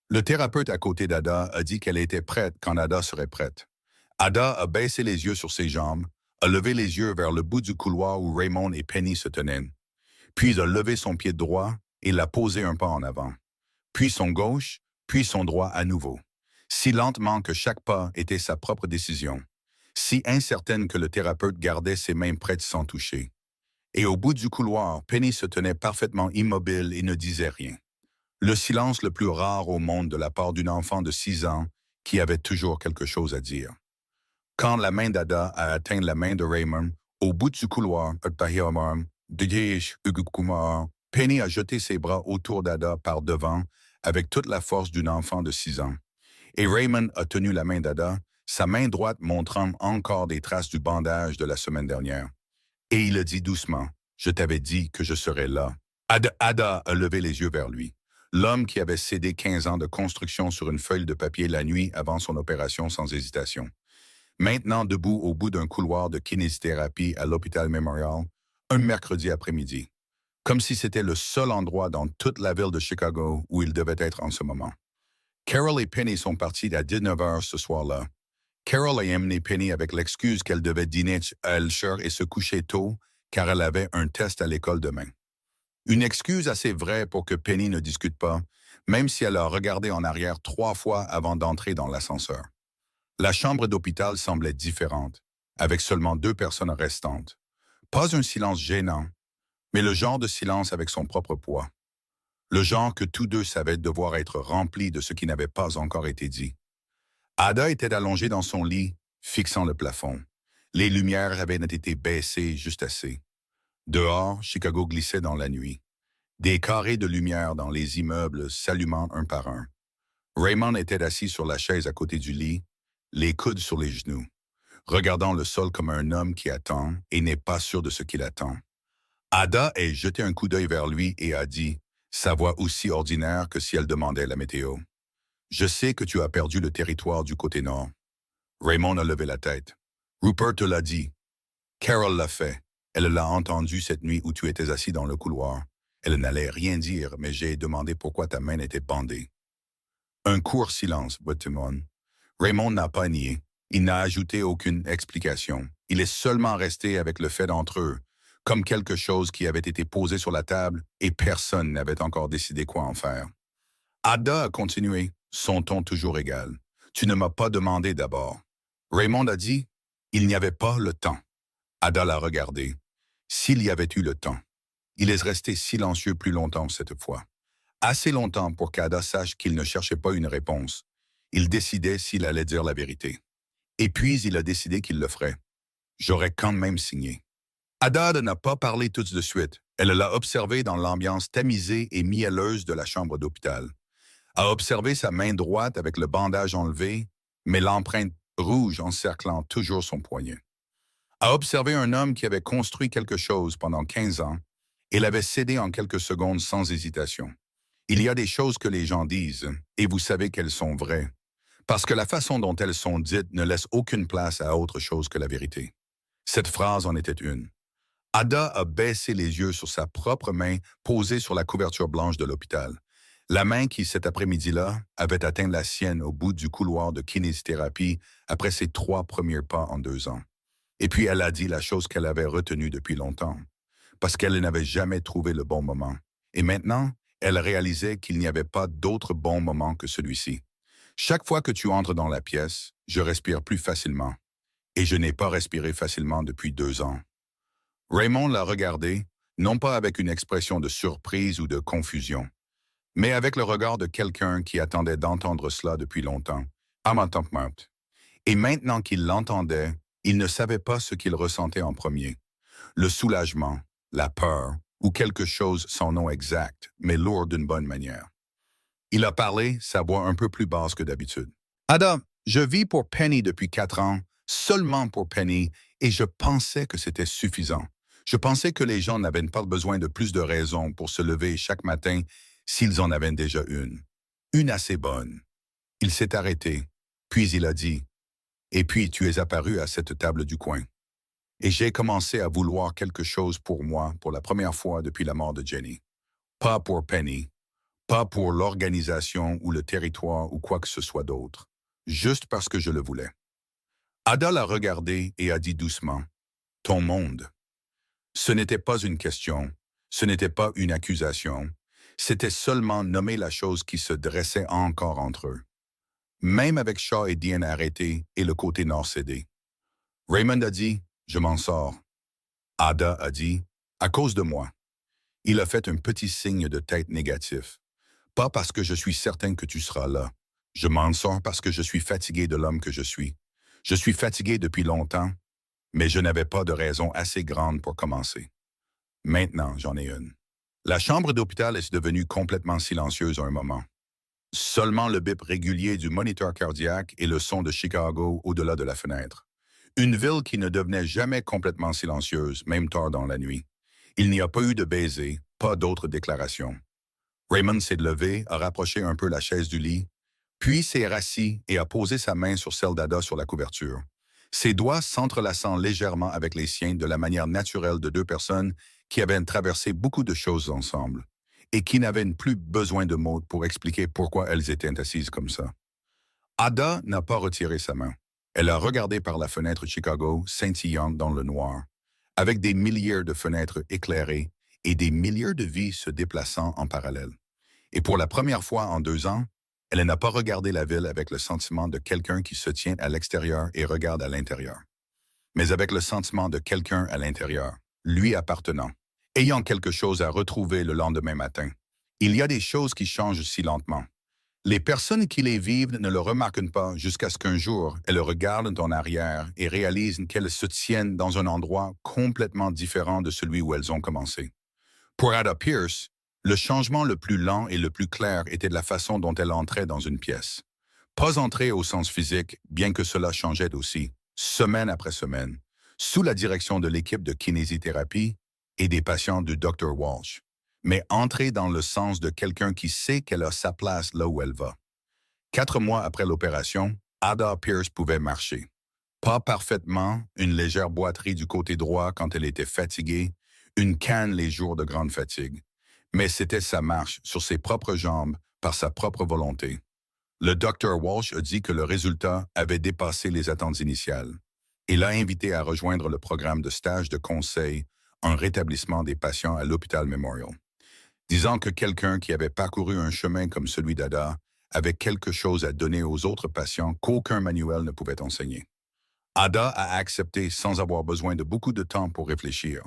Le thérapeute à côté d'Ada a dit qu'elle était prête quand Ada serait prête. Ada a baissé les yeux sur ses jambes, a levé les yeux vers le bout du couloir où Raymond et Penny se tenaient, puis a levé son pied droit et l'a posé un pas en avant, puis son gauche, puis son droit à nouveau, si lentement que chaque pas était sa propre décision, si incertaine que le thérapeute gardait ses mains prêtes sans toucher. Et au bout du couloir, Penny se tenait parfaitement immobile et ne disait rien. Le silence le plus rare au monde de la part d'une enfant de 6 ans qui avait toujours quelque chose à dire. Quand la main d'Ada a atteint la main de Raymond, au bout du couloir, Penny a jeté ses bras autour d'Ada par devant avec toute la force d'une enfant de 6 ans. Et Raymond a tenu la main d'Ada, sa main droite montrant encore des traces du bandage de la semaine dernière. Et il a dit doucement, « Je t'avais dit que je serais là. » Ada a levé les yeux vers lui. L'homme qui avait cédé 15 ans de construction sur une feuille de papier la nuit avant son opération sans hésitation. Maintenant debout au bout d'un couloir de kinésithérapie à l'hôpital Memorial, un mercredi après-midi. Comme si c'était le seul endroit dans toute la ville de Chicago où il devait être en ce moment. Carol et Penny sont partis à 19 h ce soir-là. Carol a amené Penny avec l'excuse qu'elle devait dîner à Elsher et se coucher tôt car elle avait un test à l'école demain. Une excuse assez vraie pour que Penny ne discute pas, même si elle a regardé en arrière 3 fois avant d'entrer dans l'ascenseur. La chambre d'hôpital semblait différente, avec seulement 2 personnes restantes. Pas un silence gênant, mais le genre de silence avec son propre poids. Le genre que tous deux savaient devoir être rempli de ce qui n'avait pas encore été dit. Ada était allongée dans son lit, fixant le plafond. Les lumières avaient été baissées juste assez. Dehors, Chicago glissait dans la nuit. Des carrés de lumière dans les immeubles s'allumant un par un. Raymond était assis sur la chaise à côté du lit, les coudes sur les genoux, regardant le sol comme un homme qui attend et n'est pas sûr de ce qu'il attend. Ada a jeté un coup d'œil vers lui et a dit, sa voix aussi ordinaire que si elle demandait la météo. « Je sais que tu as perdu le territoire du côté nord. » Raymond a levé la tête. « Rupert te l'a dit. Carol l'a fait. Elle l'a entendu cette nuit où tu étais assis dans le couloir. Elle n'allait rien dire, mais j'ai demandé pourquoi ta main était bandée. » Un court silence, Buttimon. Raymond n'a pas nié. Il n'a ajouté aucune explication. Il est seulement resté avec le fait entre eux, comme quelque chose qui avait été posé sur la table et personne n'avait encore décidé quoi en faire. Ada a continué, son ton toujours égal. « Tu ne m'as pas demandé d'abord. » Raymond a dit, « Il n'y avait pas le temps. » Ada l'a regardé. S'il y avait eu le temps. Il est resté silencieux plus longtemps cette fois. Assez longtemps pour qu'Ada sache qu'il ne cherchait pas une réponse. Il décidait s'il allait dire la vérité. Et puis il a décidé qu'il le ferait. J'aurais quand même signé. Ada n'a pas parlé tout de suite. Elle l'a observé dans l'ambiance tamisée et mielleuse de la chambre d'hôpital. A observé sa main droite avec le bandage enlevé, mais l'empreinte rouge encerclant toujours son poignet. A observé un homme qui avait construit quelque chose pendant 15 ans et l'avait cédé en quelques secondes sans hésitation. Il y a des choses que les gens disent, et vous savez qu'elles sont vraies, parce que la façon dont elles sont dites ne laisse aucune place à autre chose que la vérité. Cette phrase en était une. Ada a baissé les yeux sur sa propre main posée sur la couverture blanche de l'hôpital. La main qui, cet après-midi-là, avait atteint la sienne au bout du couloir de kinésithérapie après ses 3 premiers pas en 2 ans. Et puis elle a dit la chose qu'elle avait retenue depuis longtemps, parce qu'elle n'avait jamais trouvé le bon moment. Et maintenant, elle réalisait qu'il n'y avait pas d'autre bon moment que celui-ci. Chaque fois que tu entres dans la pièce, je respire plus facilement. Et je n'ai pas respiré facilement depuis 2 ans. Raymond l'a regardé, non pas avec une expression de surprise ou de confusion, mais avec le regard de quelqu'un qui attendait d'entendre cela depuis longtemps, à ma tempête. Et maintenant qu'il l'entendait, il ne savait pas ce qu'il ressentait en premier. Le soulagement, la peur, ou quelque chose sans nom exact, mais lourd d'une bonne manière. Il a parlé, sa voix un peu plus basse que d'habitude. « Ada, je vis pour Penny depuis 4 ans, seulement pour Penny, et je pensais que c'était suffisant. Je pensais que les gens n'avaient pas besoin de plus de raisons pour se lever chaque matin s'ils en avaient déjà une. Une assez bonne. » Il s'est arrêté, puis il a dit, « Et puis tu es apparu à cette table du coin. Et j'ai commencé à vouloir quelque chose pour moi pour la première fois depuis la mort de Jenny. Pas pour Penny, pas pour l'organisation ou le territoire ou quoi que ce soit d'autre, juste parce que je le voulais. » Ada l'a regardé et a dit doucement, « Ton monde. » Ce n'était pas une question, ce n'était pas une accusation, c'était seulement nommer la chose qui se dressait encore entre eux. Même avec Shaw et Dean arrêtés et le côté nord cédé. Raymond a dit, « Je m'en sors. » Ada a dit, « À cause de moi. » Il a fait un petit signe de tête négatif. « Pas parce que je suis certain que tu seras là. Je m'en sors parce que je suis fatigué de l'homme que je suis. Je suis fatigué depuis longtemps, mais je n'avais pas de raison assez grande pour commencer. Maintenant, j'en ai une. » La chambre d'hôpital est devenue complètement silencieuse à un moment. Seulement le bip régulier du moniteur cardiaque et le son de Chicago au-delà de la fenêtre. Une ville qui ne devenait jamais complètement silencieuse, même tard dans la nuit. Il n'y a pas eu de baiser, pas d'autres déclarations. Raymond s'est levé, a rapproché un peu la chaise du lit, puis s'est rassis et a posé sa main sur celle d'Ada sur la couverture. Ses doigts s'entrelaçant légèrement avec les siens de la manière naturelle de 2 personnes qui avaient traversé beaucoup de choses ensemble et qui n'avaient plus besoin de mots pour expliquer pourquoi elles étaient assises comme ça. Ada n'a pas retiré sa main. Elle a regardé par la fenêtre Chicago, scintillant dans le noir, avec des milliers de fenêtres éclairées et des milliers de vies se déplaçant en parallèle. Et pour la première fois en 2 ans, elle n'a pas regardé la ville avec le sentiment de quelqu'un qui se tient à l'extérieur et regarde à l'intérieur, mais avec le sentiment de quelqu'un à l'intérieur, lui appartenant, ayant quelque chose à retrouver le lendemain matin. Il y a des choses qui changent si lentement. Les personnes qui les vivent ne le remarquent pas jusqu'à ce qu'un jour, elles le regardent en arrière et réalisent qu'elles se tiennent dans un endroit complètement différent de celui où elles ont commencé. Pour Ada Pierce, le changement le plus lent et le plus clair était de la façon dont elle entrait dans une pièce. Pas entrer au sens physique, bien que cela changeait aussi, semaine après semaine, sous la direction de l'équipe de kinésithérapie et des patients du Dr. Walsh, mais entrer dans le sens de quelqu'un qui sait qu'elle a sa place là où elle va. 4 mois après l'opération, Ada Pierce pouvait marcher. Pas parfaitement, une légère boiterie du côté droit quand elle était fatiguée, une canne les jours de grande fatigue. Mais c'était sa marche sur ses propres jambes par sa propre volonté. Le Dr. Walsh a dit que le résultat avait dépassé les attentes initiales. Il l'a invité à rejoindre le programme de stage de conseil en rétablissement des patients à l'hôpital Memorial, disant que quelqu'un qui avait parcouru un chemin comme celui d'Ada avait quelque chose à donner aux autres patients qu'aucun manuel ne pouvait enseigner. Ada a accepté sans avoir besoin de beaucoup de temps pour réfléchir.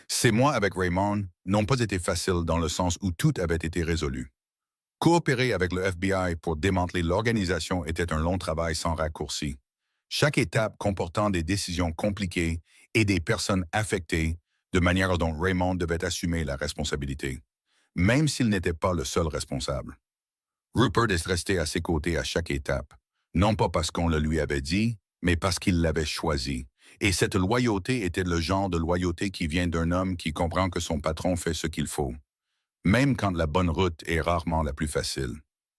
Ces mois avec Raymond n'ont pas été faciles dans le sens où tout avait été résolu. Coopérer avec le FBI pour démanteler l'organisation était un long travail sans raccourci. Chaque étape comportant des décisions compliquées et des personnes affectées, de manière dont Raymond devait assumer la responsabilité, même s'il n'était pas le seul responsable. Rupert est resté à ses côtés à chaque étape, non pas parce qu'on le lui avait dit, mais parce qu'il l'avait choisi. Et cette loyauté était le genre de loyauté qui vient d'un homme qui comprend que son patron fait ce qu'il faut, même quand la bonne route est rarement la plus facile.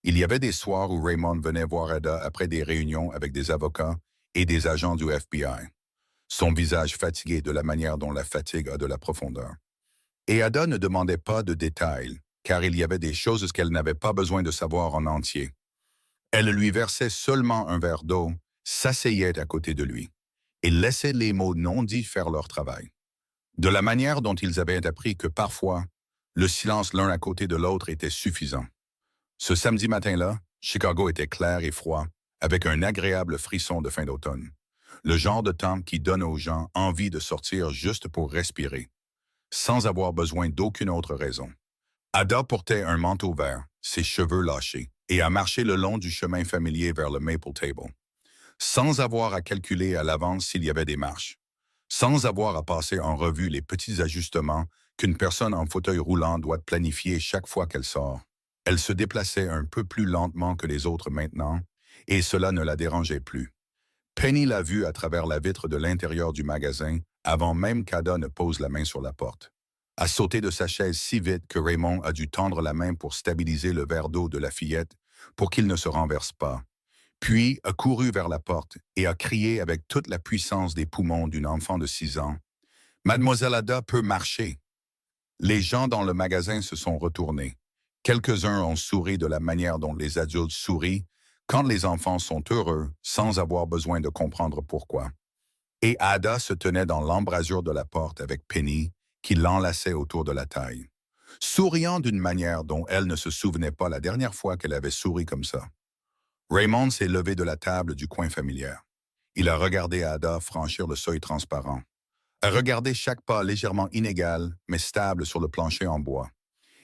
Il y avait des soirs où Raymond venait voir Ada après des réunions avec des avocats et des agents du FBI, son visage fatigué de la manière dont la fatigue a de la profondeur. Et Ada ne demandait pas de détails, car il y avait des choses qu'elle n'avait pas besoin de savoir en entier. Elle lui versait seulement un verre d'eau, s'asseyait à côté de lui, et laissait les mots non dits faire leur travail. De la manière dont ils avaient appris que parfois, le silence l'un à côté de l'autre était suffisant. Ce samedi matin-là, Chicago était clair et froid, avec un agréable frisson de fin d'automne. Le genre de temps qui donne aux gens envie de sortir juste pour respirer, sans avoir besoin d'aucune autre raison. Ada portait un manteau vert, ses cheveux lâchés, et a marché le long du chemin familier vers le Maple Table, sans avoir à calculer à l'avance s'il y avait des marches, sans avoir à passer en revue les petits ajustements qu'une personne en fauteuil roulant doit planifier chaque fois qu'elle sort. Elle se déplaçait un peu plus lentement que les autres maintenant, et cela ne la dérangeait plus. Penny l'a vue à travers la vitre de l'intérieur du magasin avant même qu'Ada ne pose la main sur la porte. A sauté de sa chaise si vite que Raymond a dû tendre la main pour stabiliser le verre d'eau de la fillette pour qu'il ne se renverse pas. Puis a couru vers la porte et a crié avec toute la puissance des poumons d'une enfant de 6 ans. « Mademoiselle Ada peut marcher !» Les gens dans le magasin se sont retournés. Quelques-uns ont souri de la manière dont les adultes sourient quand les enfants sont heureux sans avoir besoin de comprendre pourquoi. Et Ada se tenait dans l'embrasure de la porte avec Penny, qui l'enlaçait autour de la taille, souriant d'une manière dont elle ne se souvenait pas la dernière fois qu'elle avait souri comme ça. Raymond s'est levé de la table du coin familier. Il a regardé Ada franchir le seuil transparent, a regardé chaque pas légèrement inégal mais stable sur le plancher en bois,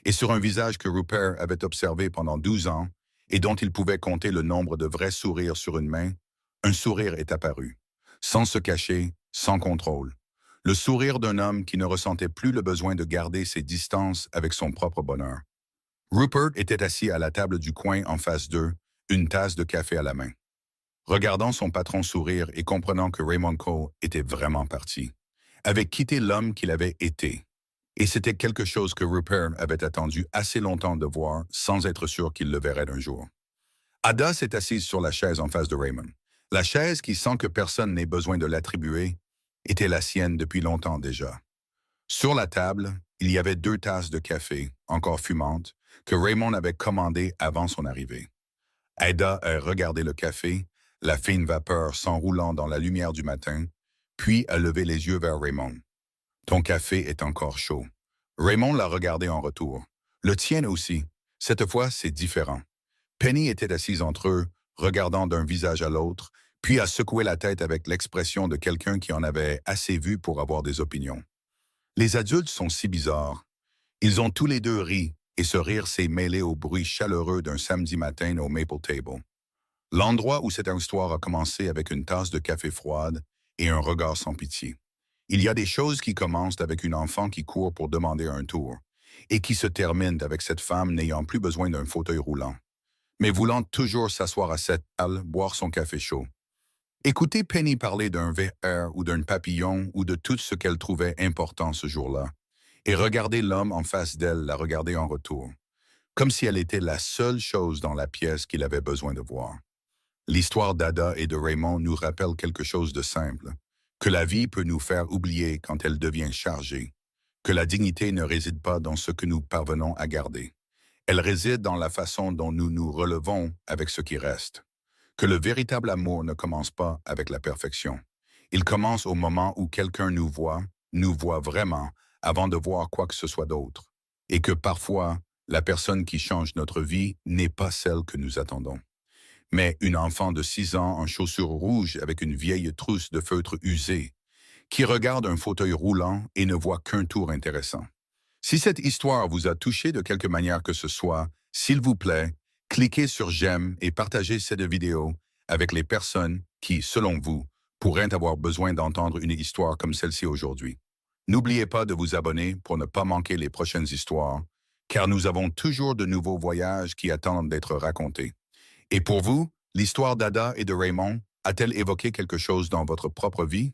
et sur un visage que Rupert avait observé pendant 12 ans et dont il pouvait compter le nombre de vrais sourires sur une main, un sourire est apparu, sans se cacher, sans contrôle. Le sourire d'un homme qui ne ressentait plus le besoin de garder ses distances avec son propre bonheur. Rupert était assis à la table du coin en face d'eux, une tasse de café à la main, regardant son patron sourire et comprenant que Raymond Cole était vraiment parti, avait quitté l'homme qu'il avait été. Et c'était quelque chose que Rupert avait attendu assez longtemps de voir sans être sûr qu'il le verrait un jour. Ada s'est assise sur la chaise en face de Raymond. La chaise qui, sans que personne n'ait besoin de l'attribuer, était la sienne depuis longtemps déjà. Sur la table, il y avait 2 tasses de café, encore fumantes, que Raymond avait commandées avant son arrivée. Ada a regardé le café, la fine vapeur s'enroulant dans la lumière du matin, puis a levé les yeux vers Raymond. « Ton café est encore chaud. » Raymond l'a regardé en retour. « Le tien aussi. Cette fois, c'est différent. » Penny était assise entre eux, regardant d'un visage à l'autre, puis a secoué la tête avec l'expression de quelqu'un qui en avait assez vu pour avoir des opinions. Les adultes sont si bizarres. Ils ont tous les deux ri, et ce rire s'est mêlé au bruit chaleureux d'un samedi matin au Maple Table. L'endroit où cette histoire a commencé avec une tasse de café froide et un regard sans pitié. Il y a des choses qui commencent avec une enfant qui court pour demander un tour et qui se terminent avec cette femme n'ayant plus besoin d'un fauteuil roulant, mais voulant toujours s'asseoir à cette table, boire son café chaud. Écoutez Penny parler d'un VR ou d'un papillon ou de tout ce qu'elle trouvait important ce jour-là, et regardez l'homme en face d'elle la regarder en retour, comme si elle était la seule chose dans la pièce qu'il avait besoin de voir. L'histoire d'Ada et de Raymond nous rappelle quelque chose de simple, que la vie peut nous faire oublier quand elle devient chargée, que la dignité ne réside pas dans ce que nous parvenons à garder. Elle réside dans la façon dont nous nous relevons avec ce qui reste. Que le véritable amour ne commence pas avec la perfection. Il commence au moment où quelqu'un nous voit vraiment, avant de voir quoi que ce soit d'autre. Et que parfois, la personne qui change notre vie n'est pas celle que nous attendons. Mais une enfant de 6 ans en chaussures rouges avec une vieille trousse de feutre usée, qui regarde un fauteuil roulant et ne voit qu'un tour intéressant. Si cette histoire vous a touché de quelque manière que ce soit, s'il vous plaît, cliquez sur j'aime et partagez cette vidéo avec les personnes qui, selon vous, pourraient avoir besoin d'entendre une histoire comme celle-ci aujourd'hui. N'oubliez pas de vous abonner pour ne pas manquer les prochaines histoires, car nous avons toujours de nouveaux voyages qui attendent d'être racontés. Et pour vous, l'histoire d'Ada et de Raymond a-t-elle évoqué quelque chose dans votre propre vie?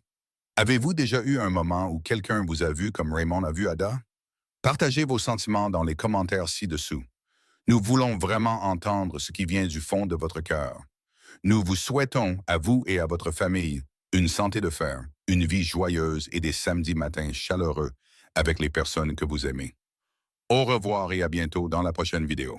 Avez-vous déjà eu un moment où quelqu'un vous a vu comme Raymond a vu Ada? Partagez vos sentiments dans les commentaires ci-dessous. Nous voulons vraiment entendre ce qui vient du fond de votre cœur. Nous vous souhaitons, à vous et à votre famille, une santé de fer, une vie joyeuse et des samedis matins chaleureux avec les personnes que vous aimez. Au revoir et à bientôt dans la prochaine vidéo.